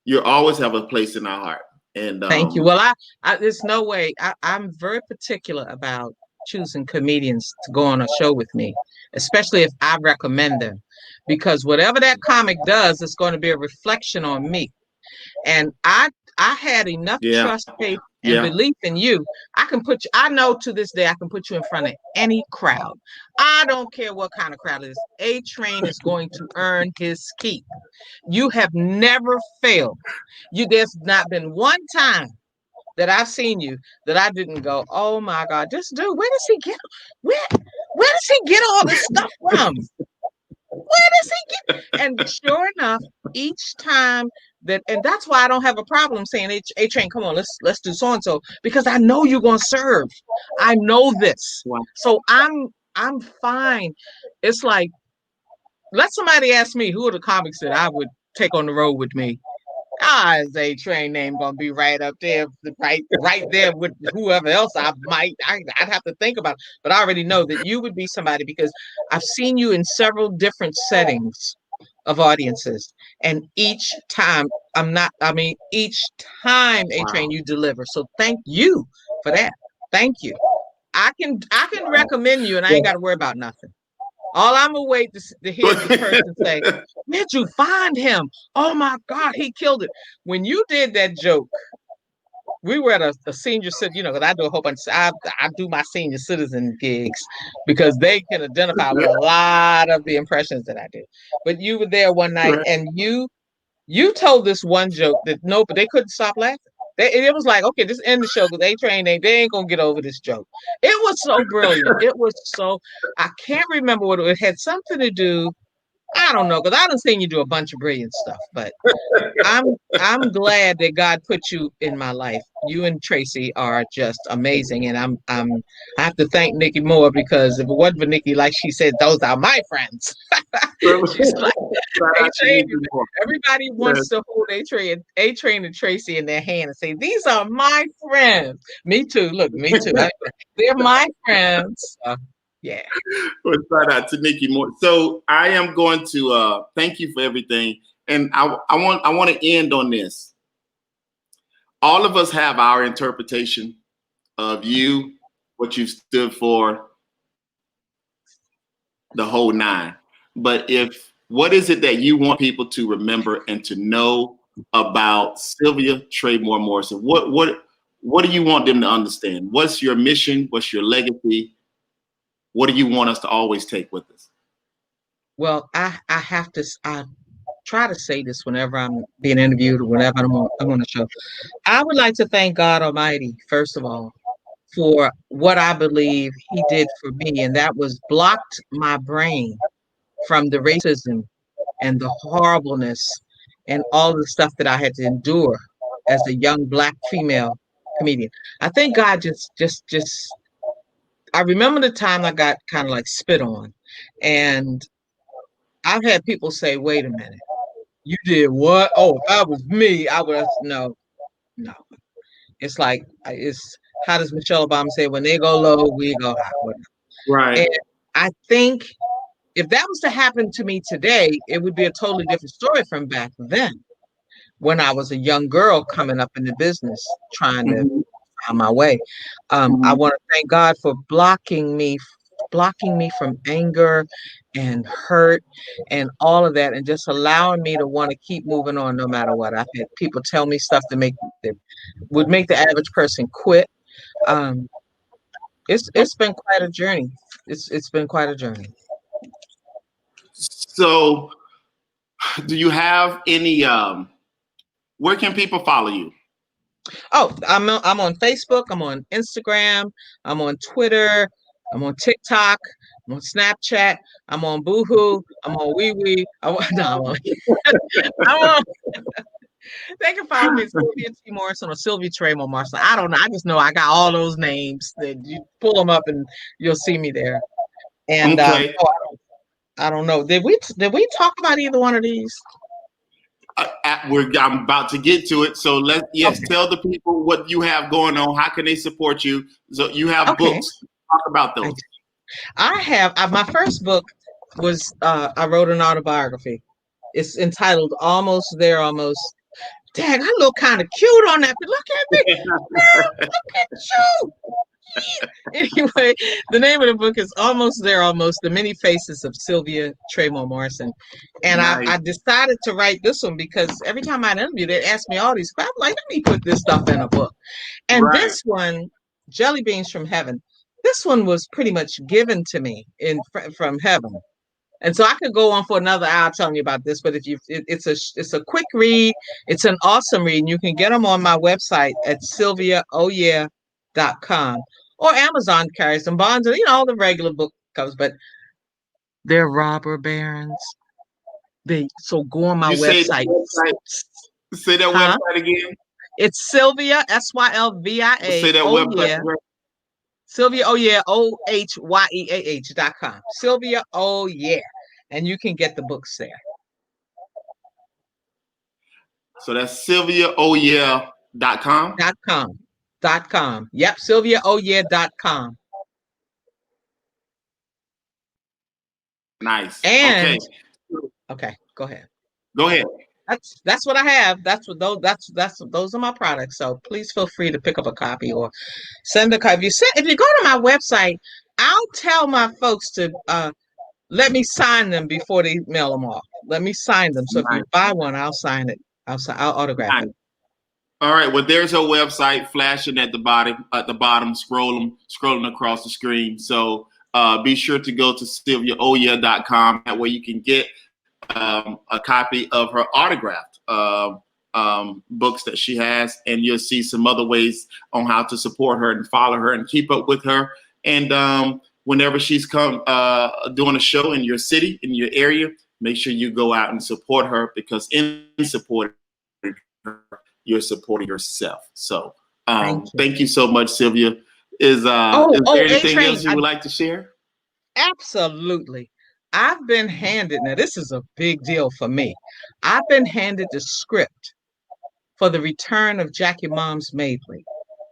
You always have a place in our heart. And Thank you. Well, there's no way. I'm very particular about choosing comedians to go on a show with me, especially if I recommend them, because whatever that comic does, it's going to be a reflection on me. And I had enough yeah, trust, faith, and yeah. belief in you. I can put you. I know to this day I can put you in front of any crowd. I don't care what kind of crowd it is. A Train is going to earn his keep. You have never failed. There's not been one time that I've seen you that I didn't go, oh my God, this dude, where does he get all this stuff from? Where does he get? And sure enough, each time and that's why I don't have a problem saying, A Train, come on, let's do so and so, because I know you're gonna serve. I know this. Wow. So I'm fine. It's like, let somebody ask me who are the comics that I would take on the road with me. Is A Train name gonna be right up there, right there with whoever else I'd have to think about. But I already know that you would be somebody, because I've seen you in several different settings of audiences, and each time each time A Train, you deliver. So thank you for that. Thank you. I can recommend you, and I ain't got to worry about nothing. All I'm gonna wait to hear the person say, "Where'd you find him? Oh my God, he killed it!" When you did that joke, we were at a senior citizen, because I do a whole bunch. I do my senior citizen gigs because they can identify with a lot of the impressions that I do. But you were there one night, Right. and you told this one joke that but they couldn't stop laughing. It was like, okay, just end the show, because they ain't gonna get over this joke. It was so brilliant. It was so, I can't remember what it had something to do. I don't know, because I done seen you do a bunch of brilliant stuff, but I'm glad that God put you in my life. You and Tracy are just amazing, and I have to thank Nikki Moore, because if it wasn't for Nikki, like she said, those are my friends. She's like, A Train. Everybody wants to hold A Train and Tracy in their hand and say, "These are my friends." Me too. Look, me too. They're my friends. Yeah. Well, shout out to Nikki Moore. So I am going to thank you for everything, and I want to end on this. All of us have our interpretation of you, what you stood for, the whole nine. But what is it that you want people to remember and to know about Sylvia Traymore Morrison? What do you want them to understand? What's your mission? What's your legacy? What do you want us to always take with us? Well, I try to say this whenever I'm being interviewed or whenever I'm on a show. I would like to thank God Almighty, first of all, for what I believe He did for me, and that was blocked my brain from the racism and the horribleness and all the stuff that I had to endure as a young Black female comedian. I think God just I remember the time I got kind of like spit on, and I've had people say, "Wait a minute, you did what?" Oh, if that was me, I would have no, no. It's like, how does Michelle Obama say, "When they go low, we go high." Right. And I think if that was to happen to me today, it would be a totally different story from back then, when I was a young girl coming up in the business, trying to Mhm. find my way. I Mhm. want to thank God for blocking me from anger and hurt and all of that, and just allowing me to want to keep moving on no matter what. I've had people tell me stuff that would make the average person quit. Um, it's been quite a journey. It's been quite a journey. So, do you have any? Where can people follow you? Oh, I'm on Facebook. I'm on Instagram. I'm on Twitter. I'm on TikTok. I'm on Snapchat. I'm on Boohoo. I'm on WeWe. I'm on. They can follow me at Sylvia T. Morrison or Sylvia Traymore Morrison. I don't know. I just know I got all those names. That you pull them up and you'll see me there. And Okay. I don't know. Did we talk about either one of these? I'm about to get to it. So Okay. tell the people what you have going on. How can they support you? So you have books. Talk about those. I have my first book was I wrote an autobiography. It's entitled Almost There, Almost. dang, I look kind of cute on that. But look at me. Girl, look at you. Anyway, the name of the book is Almost There, Almost, The Many Faces of Sylvia Traymore Morrison. And Nice. I decided to write this one because every time I interview, they ask me all these questions. I'm like, let me put this stuff in a book. And Right. this one, Jelly Beans from Heaven, this one was pretty much given to me from heaven. And so I could go on for another hour telling you about this, but if it's a quick read, it's an awesome read, and you can get them on my website at sylviaohyeah.com, or Amazon carries them, Barnes, and all the regular book covers, but they're robber barons. So go on my You say website. that website. Say that Huh? website again. It's Sylvia Sylvia Say that oh website. yeah Sylvia OhyeahOhyeah.com. Sylvia Oh Yeah, and you can get the books there. So that's SylviaOhyeah.com. .com. Yep, SylviaOhyeah.com. Nice. And Okay. okay, go ahead. Go ahead. That's what I have. Those are my products. So please feel free to pick up a copy or send a copy. If you go to my website, I'll tell my folks to let me sign them before they mail them off. Let me sign them. So if you Nice. buy one, I'll sign it. I'll autograph Nice. it. All right. Well, there's her website flashing at the bottom. Scrolling across the screen. So be sure to go to SylviaOhyeah.com. That way you can get a copy of her autographed books that she has, and you'll see some other ways on how to support her and follow her and keep up with her. And whenever she's doing a show in your city, in your area, make sure you go out and support her, because in supporting her, you're supporting yourself. So thank you so much, Sylvia. Is there anything else you would like to share? Absolutely. I've been handed, now this is a big deal for me. I've been handed the script for the return of Jackie Moms Mabley,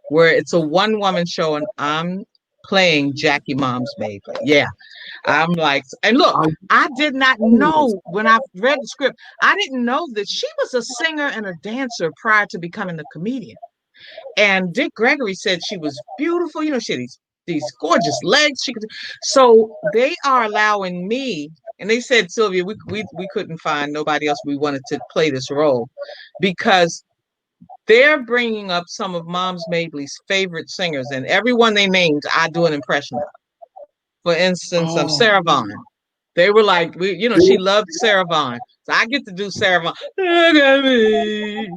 where it's a one-woman show and I'm playing Jackie Moms Mabley. Yeah. I'm like, and look, I did not know when I read the script, I didn't know that she was a singer and a dancer prior to becoming a comedian. And Dick Gregory said she was beautiful. She had these gorgeous legs. So they are allowing me, and they said, Sylvia, we couldn't find nobody else we wanted to play this role, because they're bringing up some of Moms Mabley's favorite singers, and everyone they named, I do an impression of. For instance, Sarah Vaughan. They were like, she loved Sarah Vaughan. So I get to do Sarah Vaughan. Look at me.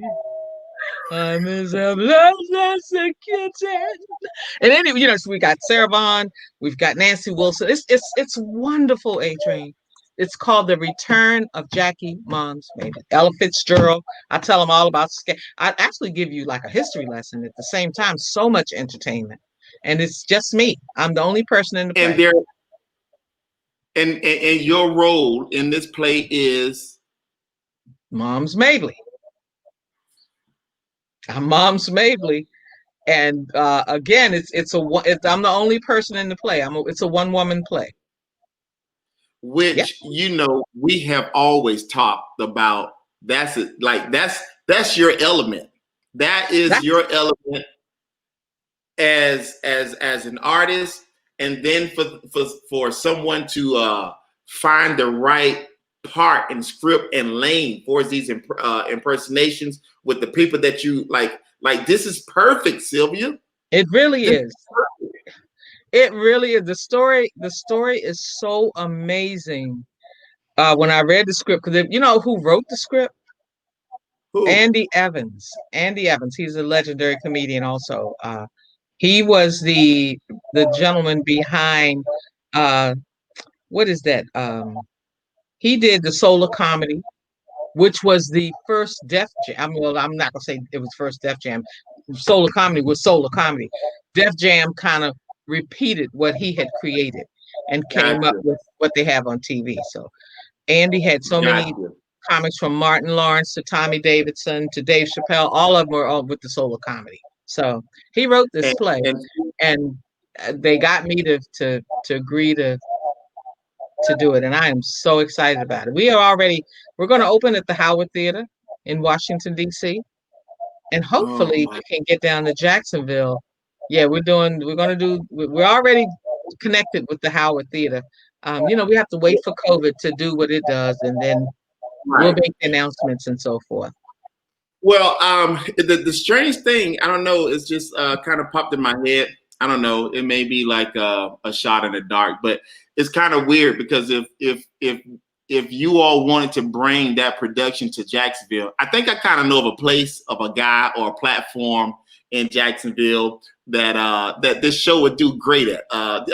I'm as helpless as a kitten. And anyway, so we got Sarah Vaughan, we've got Nancy Wilson. It's wonderful, A-Train. It's called The Return of Jackie Moms Mabley. Ella Fitzgerald. I tell them all about. I actually give you like a history lesson at the same time. So much entertainment, and it's just me. I'm the only person in the play. And your role in this play is Moms Mabley. I'm Moms Mabley. And again, I'm the only person in the play. It's a one-woman play, which we have always talked about. That's your element. That is your element as an artist, and then for someone to find the right part and script and lane for these impersonations with the people that you like. This is perfect, Sylvia. It really is. It really is. The story is so amazing. When I read the script, because you know who wrote the script? Who? Andy Evans. Andy Evans. He's a legendary comedian also. He was the gentleman behind what is that? He did the Solar Comedy, which was the first Def Jam. Well, I'm not gonna say it was first Def Jam. Solar Comedy was Solar Comedy. Def Jam kind of repeated what he had created and came up with what they have on TV. So Andy had so many comics, from Martin Lawrence to Tommy Davidson to Dave Chappelle. All of them were all with the Solar Comedy. So he wrote this play, and they got me to agree to do it, and I am so excited about it. We're going to open at the Howard Theater in Washington, D.C. and hopefully we can get down to Jacksonville. Yeah, we're already connected with the Howard Theater. We have to wait for COVID to do what it does, and then we'll Right. make the announcements and so forth. Well, the strange thing, I don't know, it's just kind of popped in my head. I don't know, it may be like a shot in the dark, but it's kind of weird because if you all wanted to bring that production to Jacksonville, I think I kind of know of a place, of a guy or a platform in Jacksonville that this show would do great at. But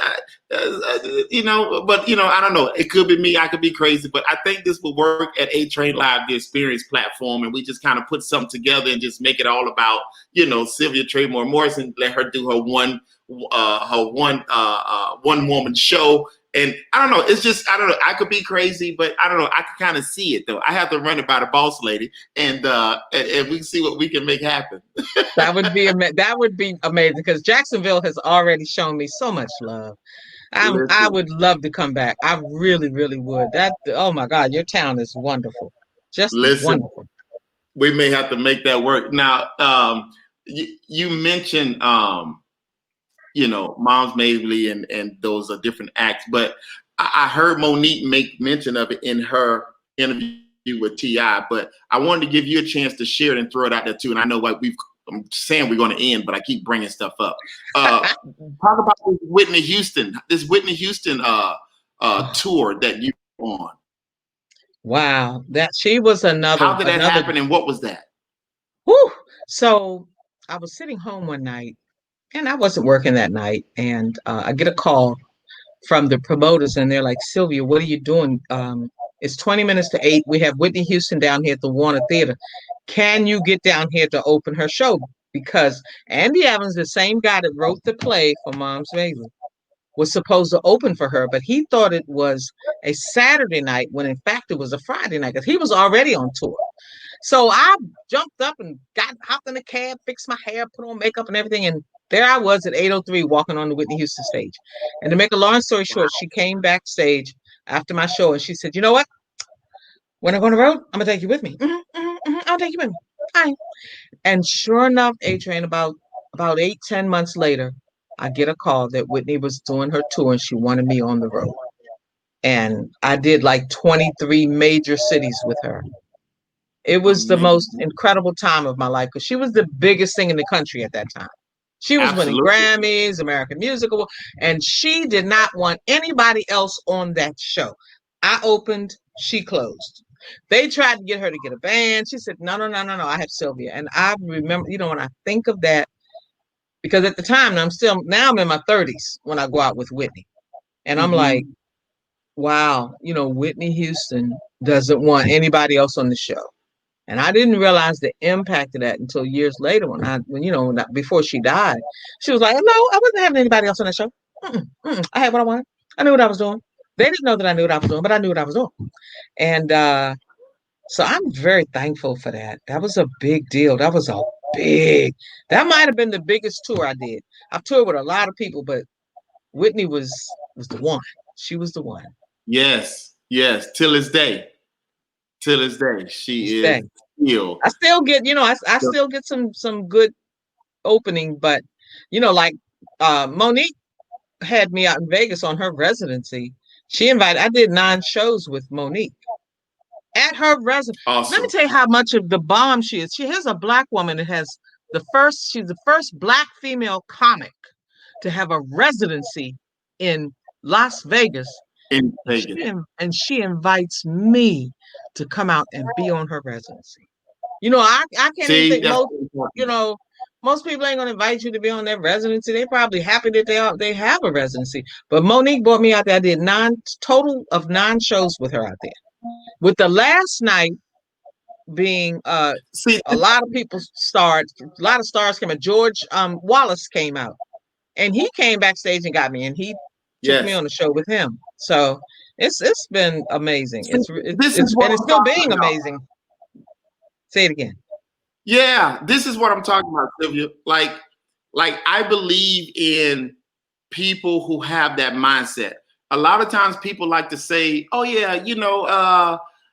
I don't know. It could be me. I could be crazy, but I think this would work at A Train Live, the Experience platform, and we just kind of put something together and just make it all about Sylvia Traymore Morrison. Let her do her one woman show. And I don't know. It's just, I don't know. I could be crazy, but I don't know. I can kind of see it though. I have to run it by the boss lady, and we can see what we can make happen. That would be amazing because Jacksonville has already shown me so much love. I would love to come back. I really, really would. Oh my God, your town is wonderful. Just wonderful. We may have to make that work. Now, you mentioned Moms Mabley and those are different acts, but I heard Monique make mention of it in her interview with T.I., but I wanted to give you a chance to share it and throw it out there too. And I know I'm saying we're going to end, but I keep bringing stuff up. Talk about this Whitney Houston tour that you were on. Wow, she was another. How did that happen, and what was that? Whew. So I was sitting home one night, and I wasn't working that night, and I get a call from the promoters, and they're like, "Sylvia, what are you doing? It's 20 minutes to 8. We have Whitney Houston down here at the Warner Theater. Can you get down here to open her show?" Because Andy Evans, the same guy that wrote the play for Moms Mabley, was supposed to open for her, but he thought it was a Saturday night when in fact it was a Friday night because he was already on tour. So I jumped up and hopped in a cab, fixed my hair, put on makeup and everything, and there I was at 8:03 walking on the Whitney Houston stage. And to make a long story short, she came backstage after my show and she said, "You know what? When I go on the road, I'm gonna take you with me. I'll take you with me." Hi. And sure enough, A-Train, about 8-10 months later, I get a call that Whitney was doing her tour and she wanted me on the road. And I did like 23 major cities with her. It was the most incredible time of my life because she was the biggest thing in the country at that time. She was winning Grammys, American Music Award, and she did not want anybody else on that show. I opened, she closed. They tried to get her to get a band. She said, no, I have Sylvia. And I remember, when I think of that, because at the time, now I'm in my 30s when I go out with Whitney. And I'm like, wow, Whitney Houston doesn't want anybody else on the show. And I didn't realize the impact of that until years later before she died. She was like, no, I wasn't having anybody else on the show. I had what I wanted. I knew what I was doing. They didn't know that I knew what I was doing, but I knew what I was doing. And so I'm very thankful for that. That was a big deal. That might have been the biggest tour I did. I've toured with a lot of people, but Whitney was the one. She was the one. Yes. Till this day, she is still. I still get, I still get some good opening, but like Monique had me out in Vegas on her residency. I did 9 shows with Monique at her residency. Awesome. Let me tell you how much of the bomb she is. She is a Black woman that she's the first Black female comic to have a residency in Las Vegas. In Vegas. And she invites me to come out and be on her residency. I can't even think most people ain't gonna invite you to be on their residency. They're probably happy that they have a residency. But Monique brought me out there. I did 9 shows with her out there. With the last night being a lot of stars came out. George Wallace came out. And he came backstage and got me, and he took me on the show with him. So it's been amazing. It's still being amazing. Say it again. Yeah, this is what I'm talking about, Sylvia. Like I believe in people who have that mindset. A lot of times people like to say, "Oh yeah,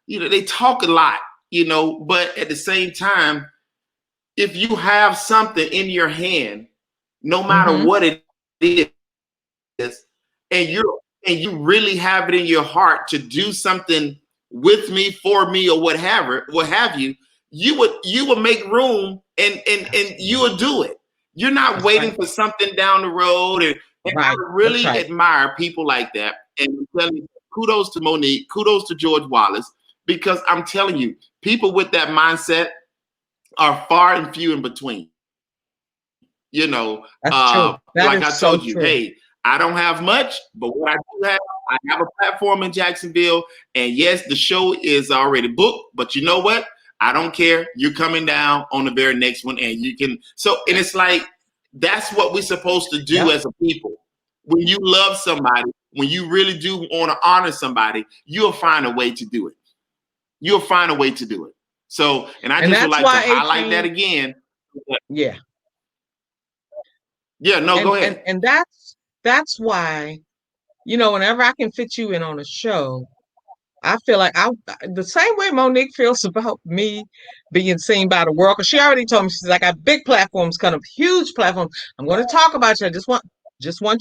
they talk a lot, but at the same time, if you have something in your hand, no matter what it is, and you really have it in your heart to do something with me, for me, or what have you, you would make room and you would do it. You're not waiting for something down the road. And I really admire people like that. And I'm telling you, kudos to Monique, kudos to George Wallace, because I'm telling you, people with that mindset are far and few in between. You know, that's true. like I told you, hey, I don't have much, but what I do have, I have a platform in Jacksonville. And yes, the show is already booked, but you know what? I don't care. You're coming down on the very next one, and you can. So, and it's like, that's what we're supposed to do as a people. When you love somebody, when you really do want to honor somebody, you'll find a way to do it. You'll find a way to do it. So, and I just would like to highlight that again. Yeah. Yeah, no, go ahead. And that's why, you know, whenever I can fit you in on a show, I feel like the same way Monique feels about me being seen by the world, because she already told me, she's like, I got big platforms, kind of huge platforms. I'm going to talk about you. I just want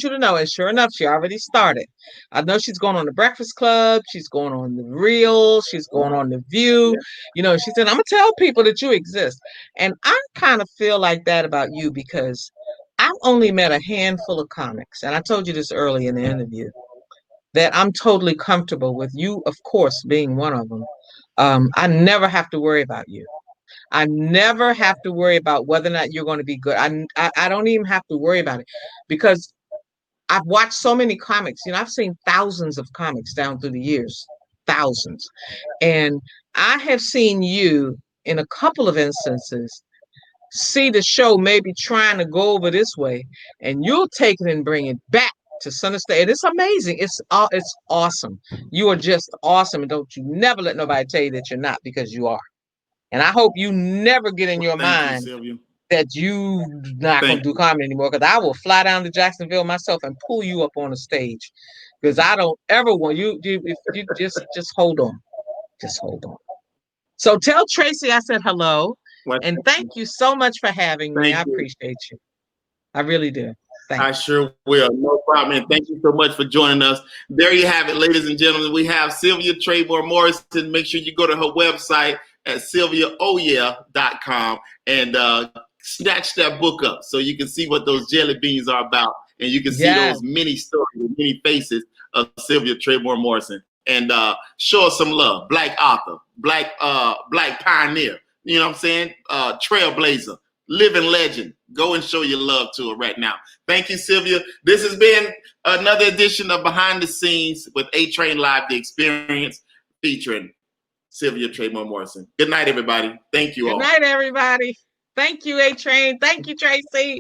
you to know. And sure enough, she already started. I know she's going on the Breakfast Club. She's going on the Real. She's going on the View. You know, she said, I'm going to tell people that you exist. And I kind of feel like that about you, because I've only met a handful of comics. And I told you this early in the interview, that I'm totally comfortable with, you, of course, being one of them. I never have to worry about you. I never have to worry about whether or not you're going to be good. I don't even have to worry about it, because I've watched so many comics. You know, I've seen thousands of comics down through the years, thousands. And I have seen you in a couple of instances see the show maybe trying to go over this way, and you'll take it and bring it back to center stage. And it's amazing. It's awesome. You are just awesome. And don't you never let nobody tell you that you're not, because you are. And I hope you never get in your mind that you not going to do comedy anymore, because I will fly down to Jacksonville myself and pull you up on a stage, because I don't ever want you. If you just hold on. Just hold on. So tell Tracy I said hello. And thank you so much for having me. I appreciate you. I really do. I sure will. No problem. And thank you so much for joining us. There you have it, ladies and gentlemen. We have Sylvia Traymore Morrison. Make sure you go to her website at sylviaohyeah.com and snatch that book up so you can see what those jelly beans are about. And you can see those many stories, many faces of Sylvia Traymore Morrison. And show us some love. Black author, black pioneer. You know what I'm saying? Trailblazer, living legend. Go and show your love to her right now. Thank you, Sylvia. This has been another edition of Behind the Scenes with A-Train Live, the experience, featuring Sylvia Traymore Morrison. Good night, everybody. Thank you all. Good night, everybody. Thank you, A-Train. Thank you, Tracy.